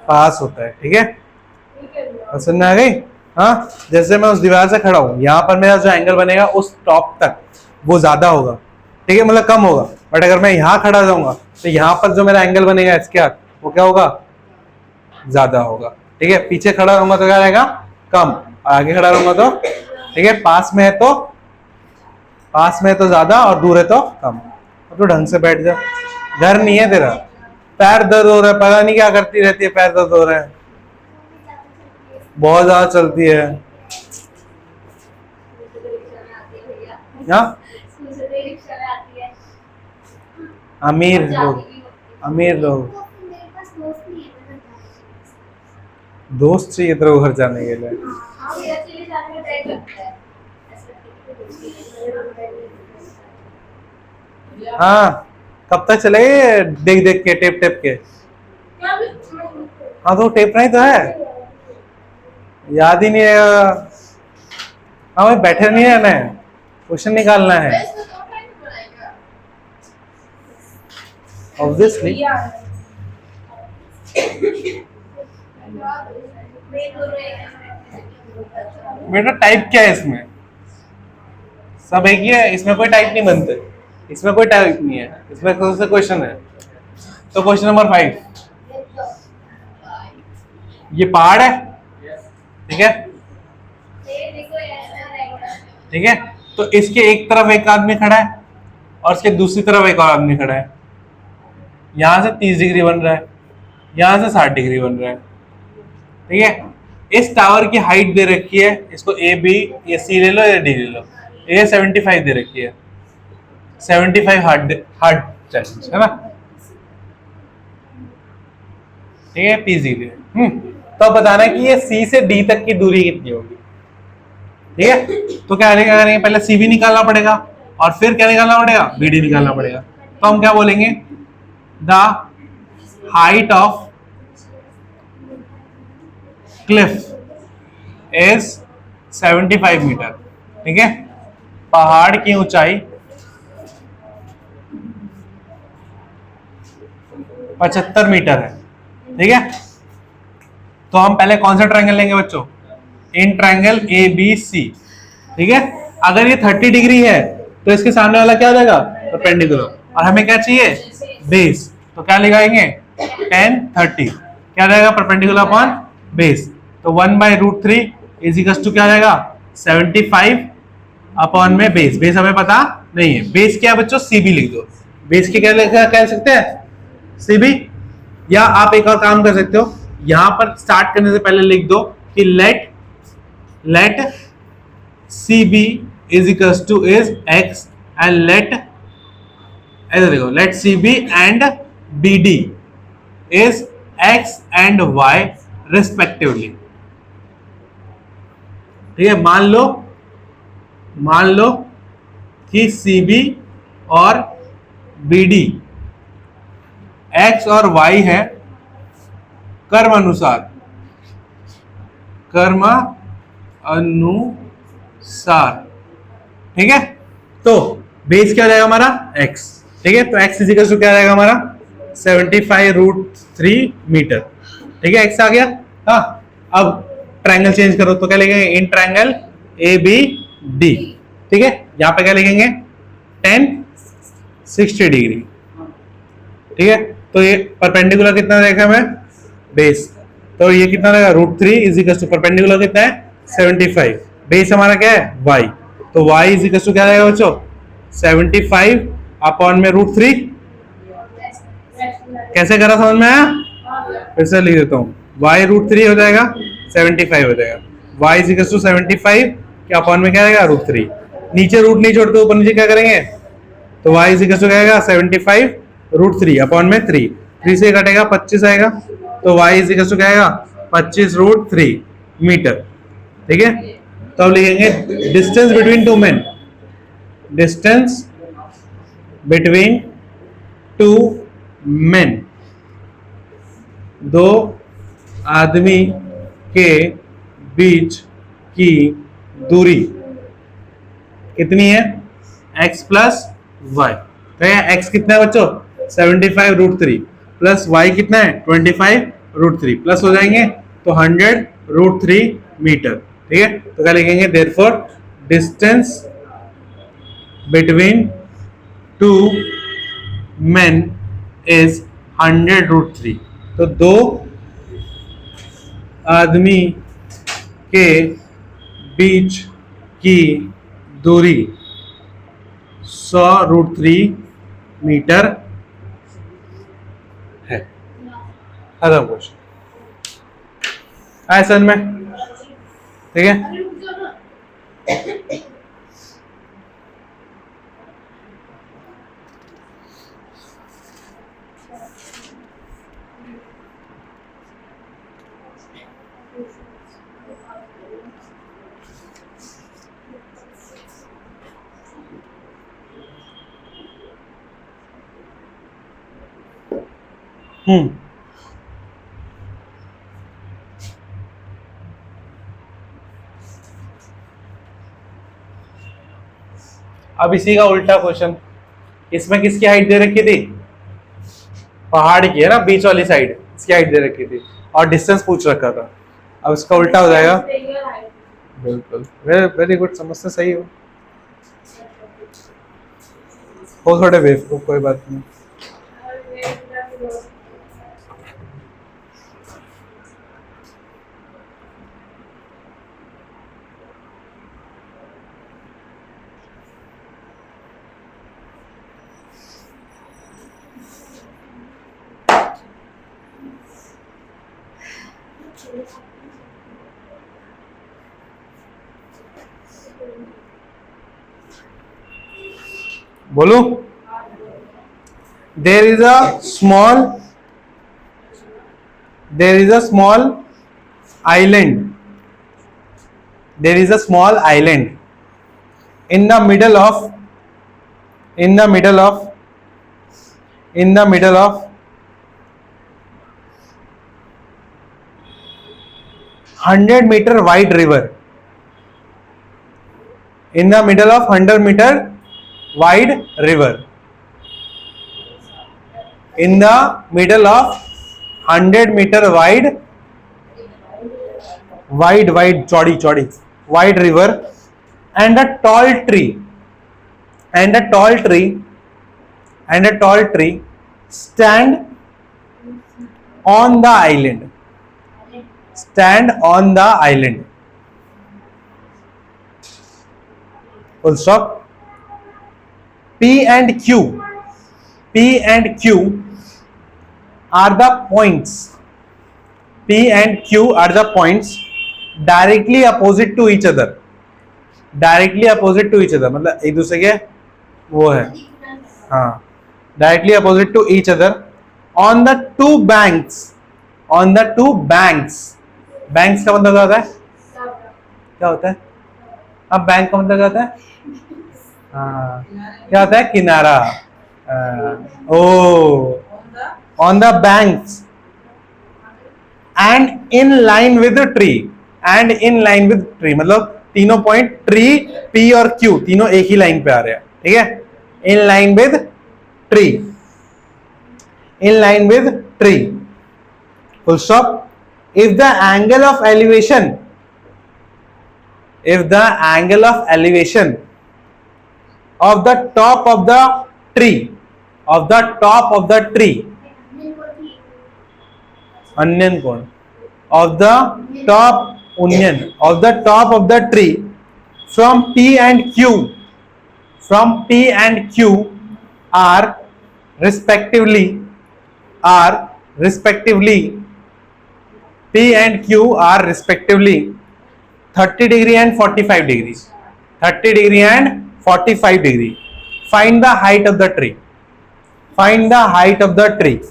पास होता है. ठीक है, समझ में आ गई? हाँ, जैसे मैं उस दीवार से खड़ा हूं, यहाँ पर मेरा जो एंगल बनेगा उस टॉप तक वो ज्यादा होगा. ठीक है, मतलब कम होगा. बट अगर मैं यहाँ खड़ा जाऊंगा तो यहाँ पर जो मेरा एंगल बनेगा इसके साथ, वो क्या होगा? ज्यादा होगा. ठीक है, पीछे खड़ा रहूंगा तो क्या रहेगा? कम. आगे खड़ा रहूंगा तो ठीक है, पास में है तो ज्यादा, और दूर है तो कम. तो ढंग से बैठ जा. घर नहीं है तेरा. पैर दर्द हो रहा है, पता नहीं क्या करती रहती है, पैर दर्द हो रहा है. बहुत ज्यादा चलती है. हाँ, अमीर लोग दोस्त चाहिए तेरे को घर जाने के लिए. हाँ, कब तक चलेगा देख देख के, टेप टेप के? हाँ, तो टेप नहीं तो है, याद ही नहीं है. हाँ भाई, बैठे नहीं रहना है, क्वेश्चन निकालना है. ऑब्वियसली. बेटा टाइप क्या है इसमें? सब एक ही है, इसमें कोई टाइप नहीं बनते. इसमें कोई टाइप नहीं है, इसमें कौन सा क्वेश्चन है? तो क्वेश्चन नंबर 5, ये पहाड़ है. ठीक है, ठीक है. तो इसके एक तरफ एक आदमी खड़ा है और इसके दूसरी तरफ एक और आदमी खड़ा है. यहां से 30 डिग्री बन रहा है, यहां से 60 डिग्री बन रहा है. ठीक है, इस टावर की हाइट दे रखी है, इसको ए बी या सी ले लो या डी ले लो. ये 75 दे रखी है. 75 हार्ड चैलेंज है ना. ठीक है, पीजी ले. तो बताना कि ये सी से डी तक की दूरी कितनी होगी. ठीक है, तो क्या करेंगे? पहले सी भी निकालना पड़ेगा और फिर क्या निकालना पड़ेगा? बी डी निकालना पड़ेगा. तो हम क्या बोलेंगे? The height of cliff is 75 meter. ठीक है, पहाड़ की ऊंचाई 75 मीटर है। ठीक है, तो हम पहले कौन सा ट्रायंगल लेंगे बच्चों? In triangle A B C. ठीक है, अगर ये 30 डिग्री है तो इसके सामने वाला क्या हो जाएगा? परपेंडिकुलर। और हमें क्या चाहिए? बेस। तो क्या लगाएंगे? tan 30 क्या रहेगा? Perpendicular upon base. तो 1/√3 इज इक्वल टू क्या रहेगा? 75 अपॉन में बेस। बेस हमें पता नहीं है। बेस क्या है बच्चों? सीबी लिख दो। बेस के क्या लिखा कह सकते हैं? सीबी। या आप एक और काम कर सकते हो, यहां पर स्टार्ट करने से पहले लिख दो कि late CB is equals to is x and let CB and BD is x and y respectively। ठीक है, मान लो कि CB और BD x और y है कर्म अनुसार ठीक है, तो बेस क्या हो जाएगा हमारा? x। ठीक है, तो x इजिकल टू क्या रहेगा हमारा? 75√3 मीटर। ठीक है, x आ गया। हाँ, अब ट्रायंगल चेंज करो तो क्या लिखेंगे? In triangle A B D. ठीक है, यहां पे क्या लिखेंगे? tan 60 degree. ठीक है, तो ये परपेंडिकुलर कितना रहेगा हमें? बेस। तो ये कितना रहेगा? √3 इज इक्वल टू परपेंडिकुलर कितना है? 75। बेस हमारा क्या है? y। तो y इज इक्वल टू क्या रहेगा बच्चों? 75 अपॉन में √3। कैसे करा, समझ में आया? फिर से लिख देता हूँ, y √3 हो जाएगा, 75 हो जाएगा। y इज इक्वल टू 75 के अपॉन में क्या रहेगा? √3। नीचे रूट नहीं छोड़ते, ऊपर नीचे क्या करेंगे? तो y इज इक्वल टू क्या आएगा? 75 √3 अपॉन में 3। 3 से कटेगा 25 आएगा, तो y इज इक्वल टू क्या आएगा? 25√3 मीटर। ठीक है, तो अब लिखेंगे distance between two men. Distance between two men, दो आदमी के बीच की दूरी कितनी है? x plus Y. तो x कितना है बच्चों? 75√3 प्लस y कितना है? 25√3 प्लस हो जाएंगे तो 100√3 मीटर। ठीक है, तो क्या लिखेंगे? Therefore distance between two main is 100√3। तो दो आदमी के बीच की दूरी 100√3 मीटर है। खत्म क्वेश्चन। आया समझ में? ठीक है, अब इसी का उल्टा क्वेश्चन। इसमें किसकी हाइट दे रखी थी? पहाड़ की है ना, बीच वाली साइड, इसकी हाइट दे रखी थी और डिस्टेंस पूछ रखा था। अब इसका उल्टा हो जाएगा। बिल्कुल, वेरी गुड, समझते सही हो थोड़े बेवकूफ, कोई बात नहीं। बोलो, there is a small island, there is a small island in the middle of 100 meter wide river, in the middle of 100 meter wide river, in the middle of 100 meter wide, wide चौड़ी चौड़ी wide river, and a tall tree, and a tall tree, and a tall tree stand on the island, stand on the island, full stop. P and Q, P and Q are the points, P and Q are the points directly opposite to each other, directly opposite to each other, मतलब एक दूसरे के वो है, हाँ, directly opposite to each other on the two banks, on the two banks, banks का मतलब क्या होता है, क्या होता है, अब बैंक का मतलब क्या होता है, हाँ, क्या होता है, किनारा, ओ, on the banks and in line with tree, and in line with tree मतलब तीनों पॉइंट ट्री, पी और क्यू तीनों एक ही लाइन पे आ रहे हैं, ठीक है, इन line with tree, in line with tree, full stop. If the angle of elevation, if the angle of elevation of the top of the tree, of the top of the tree, onion cone, of the top onion, of the top of the tree from P and Q, from P and Q are respectively, are respectively, P and Q are respectively 30 degree and 45 degree, 30 degree and 45 degree. Find the height of the tree, find the height of the tree,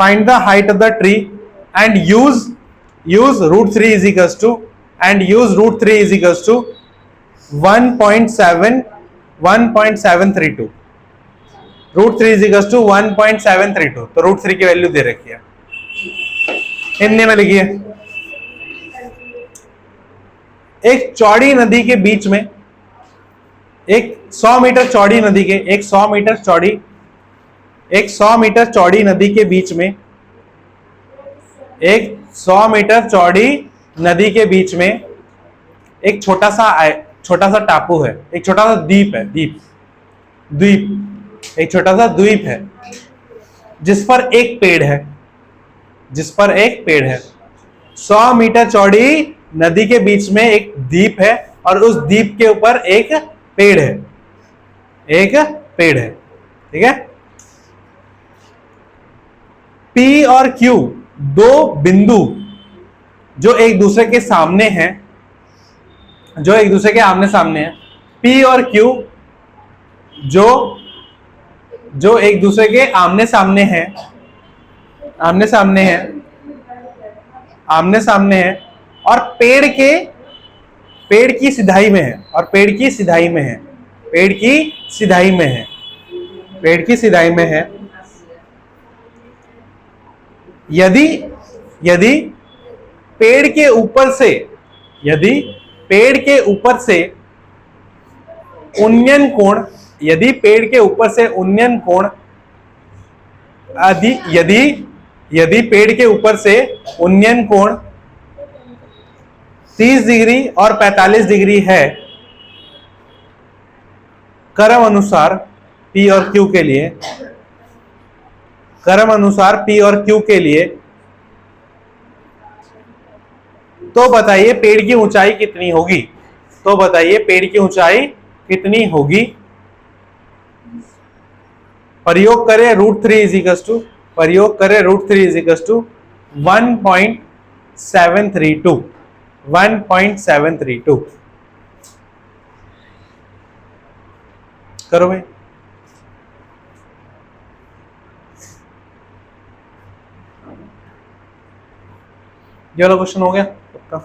find the height of the tree, and use root 3 is equals to, and use root 3 is equals to 1.732, root 3 is equals to 1.732, तो root 3 की value दे रखी है, हिंदी में लिखिए. एक चौड़ी नदी के बीच में, एक 100 मीटर चौड़ी नदी के, एक 100 मीटर चौड़ी, एक 100 मीटर चौड़ी नदी के बीच में, एक 100 मीटर चौड़ी नदी के बीच में एक छोटा सा टापू है, एक छोटा सा द्वीप है, द्वीप, एक छोटा सा द्वीप है जिस पर एक पेड़ है, जिस पर एक पेड़ है. 100 मीटर चौड़ी नदी के बीच में एक द्वीप है और उस द्वीप के ऊपर एक पेड़ है, एक पेड़ है, ठीक है. P और Q दो बिंदु जो एक दूसरे के सामने हैं, जो एक दूसरे के आमने सामने हैं, P और Q जो एक दूसरे के आमने सामने हैं, आमने सामने हैं, आमने सामने हैं, और पेड़ की सिधाई में है, और पेड़ की सिधाई में है, पेड़ की सिधाई में है, पेड़ की सिधाई में है. यदि पेड़ के ऊपर से, यदि पेड़ के ऊपर से उन्नयन कोण, यदि पेड़ के ऊपर से उन्नयन कोण, यदि पेड़ के ऊपर से उन्नयन कोण 30 डिग्री और 45 डिग्री है, क्रम अनुसार P और Q के लिए, क्रम अनुसार P और Q के लिए, तो बताइए पेड़ की ऊंचाई कितनी होगी, तो बताइए पेड़ की ऊंचाई कितनी होगी. प्रयोग करें रूट 3 इज इक्वल टू, प्रयोग करें रूट 3 इज इक्वल टू 1.732, 1.732 करो भाई. ये वाला क्वेश्चन हो गया पक्का.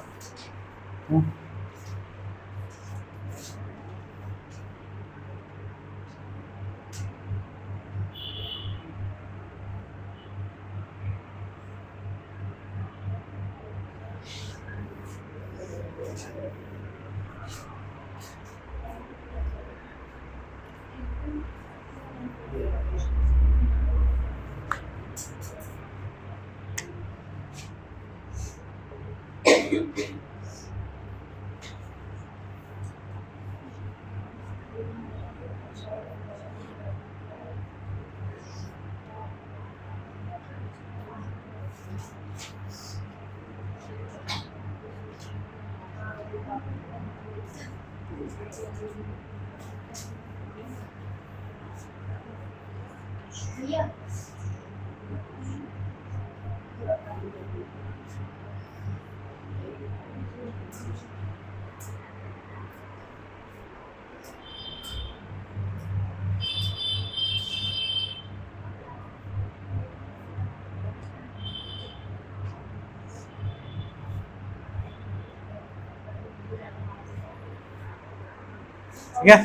ठीक है,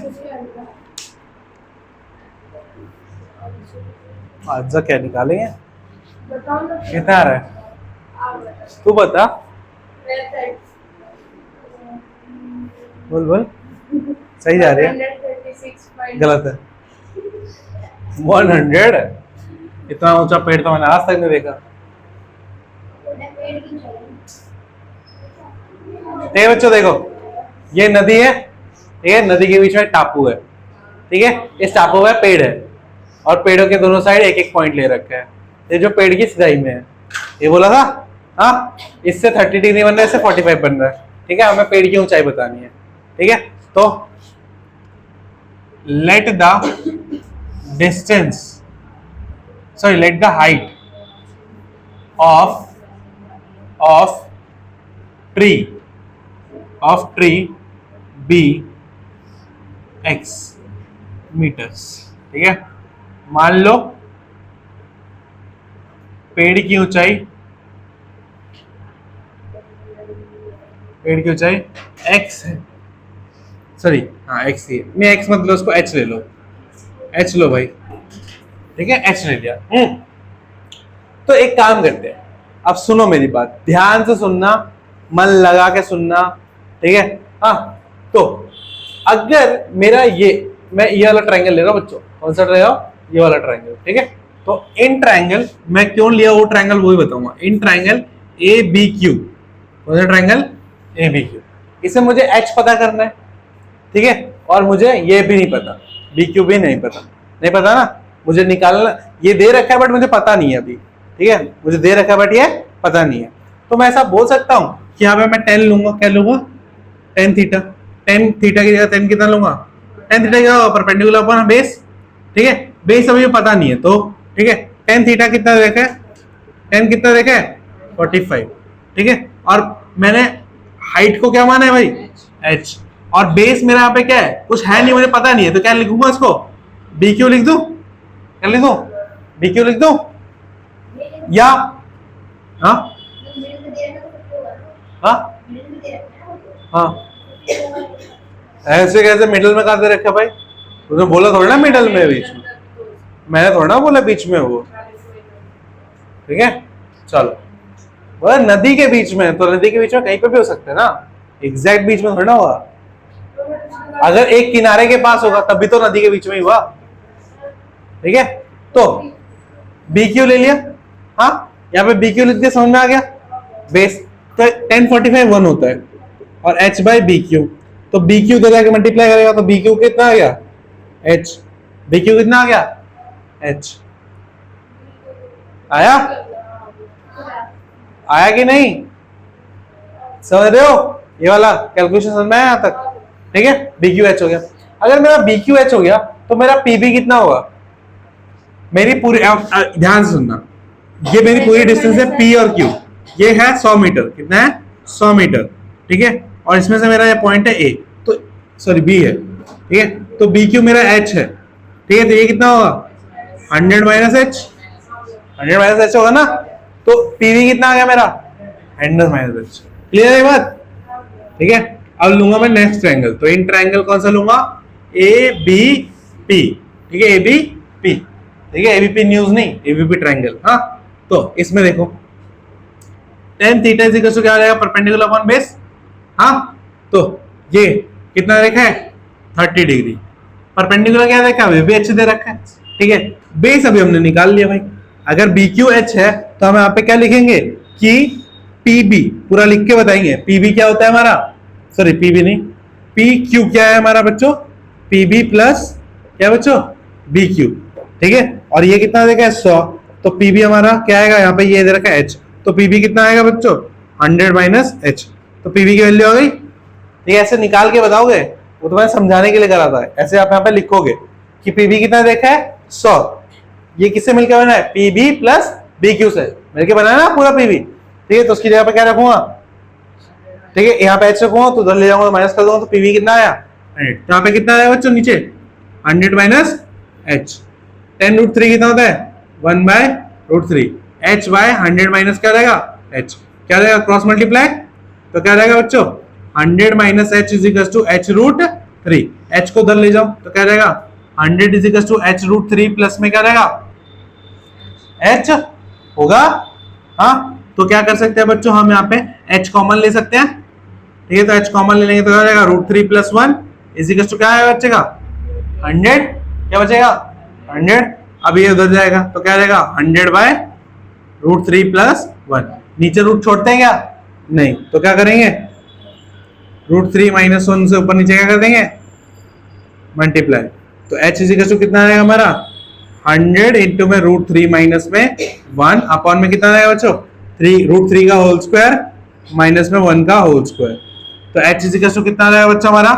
आज क्या निकालेंगे? बताओ ना। कितना आ रहा है? आप बताओ। तू बता, वेबसाइट बोल बोल। सही जा रही है? 136 गलत है। 100? इतना ऊंचा पेड़ तो मैंने आज तक नहीं देखा। ठीक है बच्चों, देखो ये नदी है, ठीक है, नदी के बीच में टापू है, ठीक है, इस टापू में पेड़ है और पेड़ों के दोनों साइड एक एक पॉइंट ले रखा है। ये जो पेड़ की सिधाई में है, ये बोला था, हाँ, इससे 30 डिग्री बन रहा है, इससे 45 बन रहा है, ठीक है, हमें पेड़ की ऊंचाई बतानी है, ठीक है। तो let the distance, sorry let the height of tree be x meters, ठीक है। मान लो पेड़ की ऊंचाई x है, सॉरी हाँ x ही है, नहीं x मतलब उसको h ले लो, h लो भाई, ठीक है, h ले लिया। तो एक काम करते हैं, अब सुनो मेरी बात, ध्यान से सुनना, मन लगा के सुनना, ठीक है। हाँ, तो अगर मेरा मैं ये वाला ट्रायंगल ले रहा हूं बच्चों, कौन सा ले रहा हूं? ये वाला ट्रायंगल, ठीक है। तो इन ट्रायंगल, मैं क्यों लिया वो ट्रायंगल वही बताऊंगा, in triangle A B Q, कौन सा ट्रायंगल? A B Q. इसे मुझे एच पता करना है, ठीक है, और मुझे ये भी नहीं पता, बी क्यू भी नहीं पता ना, मुझे निकालना, ये दे रखा है बट मुझे पता नहीं है अभी, ठीक है, मुझे दे रखा है बट ये पता नहीं है। तो मैं ऐसा बोल सकता हूं कि यहाँ पे मैं 10 लूंगा, क्या लूंगा? tan थीटा, tan थीटा की जगह 10 कितना लूंगा? tan थीटा क्या होगा? परपेंडिकुलर अपॉन बेस, ठीक है, बेस अभी पता नहीं है, तो ठीक है, tan थीटा कितना देखा है? tan कितना देखा है? 45, ठीक है, और मैंने हाइट को क्या माना है भाई? h, और बेस मेरा यहाँ पे क्या है? कुछ है नहीं, मुझे पता नहीं है, तो क्या लिखूंगा इसको? bq लिख दूं? क्या लिख दूं? bq लिख दूं या हाँ हाँ हाँ, ऐसे कैसे मिडल में कहा दे रखा भाई? तूने बोला थोड़ा ना मिडल में, बीच में, मैंने थोड़ा ना बोला बीच में वो, ठीक है। चलो, वो नदी के बीच में, तो नदी के बीच में कहीं पे भी हो सकता है ना, एग्जैक्ट बीच में थोड़ा ना हुआ। अगर एक किनारे के पास होगा तभी तो नदी के बीच में ही हुआ, ठीक है। तो बी क्यू ले लिया, हाँ, यहाँ पे बी क्यू लिख दिया, समझ में आ गया? बेस तो 1045 1 होता है और h बाई बी क्यू, तो बी क्यू को जाके मल्टीप्लाई करेगा तो बी क्यू कितना आ गया? h, बी क्यू कितना आ गया? h आया? आया कि नहीं? समझ रहे हो? ये वाला कैलकुलेशन समझ में आया यहाँ तक, ठीक है। बी क्यू एच हो गया, अगर मेरा बी क्यू एच हो गया तो मेरा पीबी कितना होगा? मेरी पूरी, ध्यान से सुनना, ये मेरी पूरी डिस्टेंस है पी और क्यू, ये है 100 मीटर, कितना है? 100 मीटर, ठीक है, और इसमें से मेरा ये पॉइंट है ए, तो सॉरी बी है, ठीक है, तो बी क्यू मेरा एच है, ठीक है, तो ये कितना होगा? 100 माइनस एच, 100 माइनस एच होगा ना, तो पीवी कितना आ गया मेरा? 100 माइनस एच। क्लियर है बात? ठीक है, अब लूंगा मैं नेक्स्ट ट्रायंगल, तो इन ट्रायंगल कौन सा लूंगा? ए बी पी, ठीक है, ए बी पी, ठीक है, एबीपी न्यूज नहीं, एबीपी ट्रायंगल। हाँ, तो इसमें देखो tan theta is equal to क्या आ जाएगा? परपेंडिकुलर अपॉन बेस, हाँ, तो ये कितना देखा है? 30 डिग्री, परपेंडिकुलर क्या देखा है? भी अच्छे दे रखा है, ठीक है, बेस अभी हमने निकाल लिया भाई। अगर बी क्यू एच है तो हम यहाँ पे क्या लिखेंगे कि पीबी, पूरा लिख के बताएंगे, पीबी क्या होता है हमारा, सॉरी पीबी नहीं, पी क्यू क्या है हमारा बच्चों? पीबी प्लस क्या बच्चों? बी क्यू, ठीक है, और ये कितना देखा है? 100, तो पीबी हमारा क्या आएगा? यहाँ पे ये दे रखा है एच, तो पीबी कितना आएगा बच्चों? 100 माइनस एच, तो पीबी की वैल्यू आ गई ठीक है, ऐसे निकाल के बताओगे, वो तो मैंने समझाने के लिए करा था। ऐसे आप यहाँ पे लिखोगे कि पीबी कितना देखा है 100, ये किससे मिलकर बना है, पीबी प्लस बीक्यू से मिलकर बना है ना पूरा पीबी। ठीक है, तो उसकी जगह पे क्या रखूंगा, ठीक है, यहाँ पे एच रखूंगा तो उधर ले जाऊंगा माइनस कर दूंगा, तो पीवी कितना आया 100। यहाँ पे कितना आया बच्चों नीचे 100 माइनस एच, 10√3 कितना होता है 1/√3, एच बाय 100 माइनस क्या रहेगा एच, क्या रहेगा क्रॉस मल्टीप्लाई, तो क्या रहेगा बच्चों 100 minus H is equal to h√3, H को उधर ले जाओ तो क्या रहेगा 100 is equal to h√3 plus में क्या रहेगा एच होगा। हाँ, तो क्या कर सकते हैं बच्चों, हम यहाँ पे h कॉमन ले सकते हैं। ठीक है, तो h कॉमन ले लेंगे तो क्या रहेगा √3 प्लस 1 इज इक्वल टू क्या है बचेगा 100, क्या बचेगा 100। अब ये उधर जाएगा तो क्या रहेगा 100/√3 प्लस 1, नीचे रूट छोड़ते हैं क्या, नहीं, तो क्या करेंगे √3 माइनस 1 से ऊपर नीचे क्या कर देंगे मल्टीप्लाई, तो h इज इक्वल टू कितना आएगा हमारा 100 इंटू में √3 माइनस में 1 अपॉन में कितना आएगा बच्चों 3 √3 का होल स्क्वायर माइनस में 1 का होल स्क्वायर, तो h इज इक्वल टू कितना रहेगा बच्चा हमारा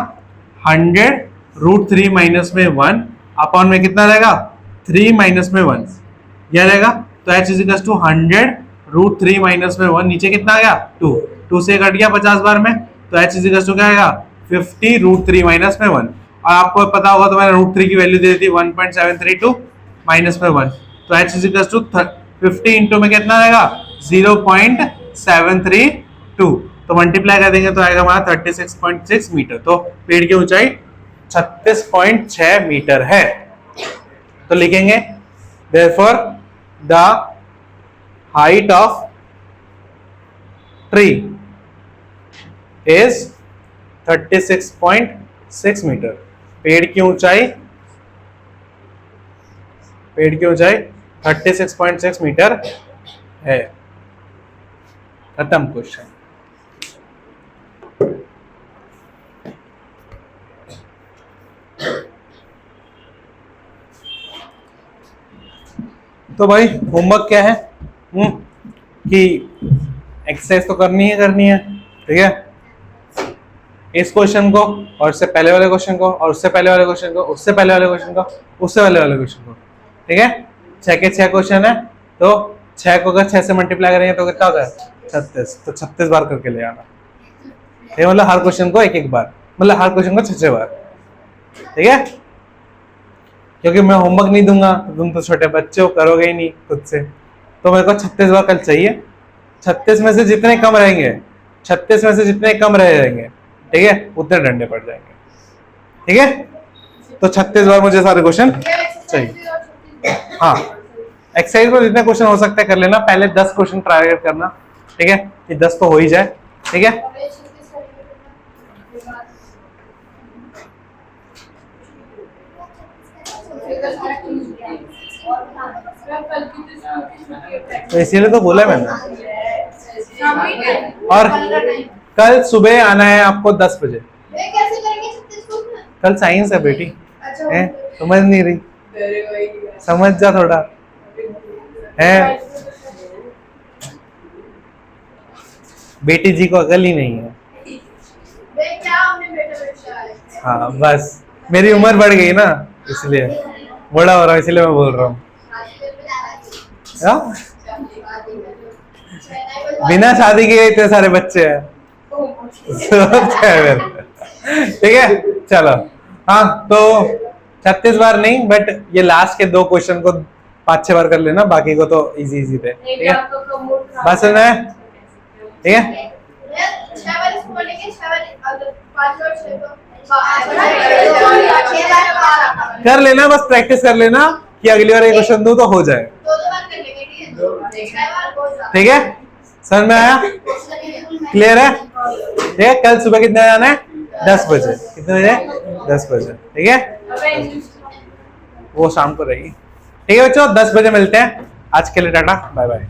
100 √3 माइनस में 1 अपॉन में कितना रहेगा 3 माइनस में 1 यह रहेगा, तो h is equal to 100 √3 minus में 1, नीचे कितना आ गया 2 से कट गया 50 बार में, तो h इज इक्वल टू क्या आएगा 50 √3 माइनस में 1, और आपको पता होगा तो मैंने √3 की वैल्यू दे दी 1.732 माइनस में 1, तो h is equal to 50 into में कितना आएगा 0.732, तो मल्टीप्लाई कर देंगे तो आएगा हमारा 36.6 मीटर, तो पेड़ की ऊंचाई 36.6 मीटर है। तो लिखेंगे therefore the height of tree is 36.6 metre, पेड़ की ऊंचाई 36.6 मीटर है। खत्म क्वेश्चन। तो भाई होमवर्क क्या है कि एक्सरसाइज तो करनी है, ठीक है, इस क्वेश्चन को और उससे पहले वाले क्वेश्चन को और उससे पहले वाले क्वेश्चन को उससे पहले वाले क्वेश्चन को उससे पहले वाले क्वेश्चन को, ठीक है, 6 के 6 क्वेश्चन है, तो 6 को अगर 6 से मल्टीप्लाई करेंगे तो कितना होता है 36, तो 36 बार करके ले आना, ये मतलब हर क्वेश्चन को एक बार, मतलब हर क्वेश्चन को 6 बार, ठीक है, क्योंकि मैं होमवर्क नहीं दूंगा, तुम तो छोटे बच्चे हो, करोगे ही नहीं खुद से, तो मेरे को 36 बार कल चाहिए। 36 में से जितने कम रहेंगे, 36 में से जितने कम रहेंगे, ठीक है, उतने डंडे पड़ जाएंगे, ठीक है, तो 36 बार मुझे सारे क्वेश्चन चाहिए। हाँ, एक्सरसाइज में जितने क्वेश्चन हो सकते हैं कर लेना, पहले 10 क्वेश्चन ट्राई करना, ठीक है, कि 10 तो हो ही जाए, ठीक है। तो इसीलिए तो बोला मैंने, और कल सुबह आना है आपको 10 बजे। कल साइंस है बेटी, है समझ नहीं रही, समझ जा थोड़ा, है बेटी जी को अकल ही नहीं है। हाँ बस मेरी उम्र बढ़ गई ना, इसलिए बड़ा हो रहा हूँ, इसलिए मैं बोल रहा हूँ। बिना शादी के इतने सारे बच्चे हैं, ठीक है, चलो। हाँ, तो 36 बार नहीं, बट ये लास्ट के 2 क्वेश्चन को 5-6 बार कर लेना, बाकी को तो इजी थे, ठीक है, बस सुनना है, ठीक है, कर लेना, बस प्रैक्टिस कर लेना कि अगली बार एक क्वेश्चन दूं तो हो जाए, ठीक है, समझ में आया, क्लियर है, ठीक है। कल सुबह कितने जाना है 10 बजे, कितने बजे 10 बजे, ठीक है, वो शाम को रहेगी, ठीक है बच्चों, 10 बजे मिलते हैं, आज के लिए टाटा बाय बाय।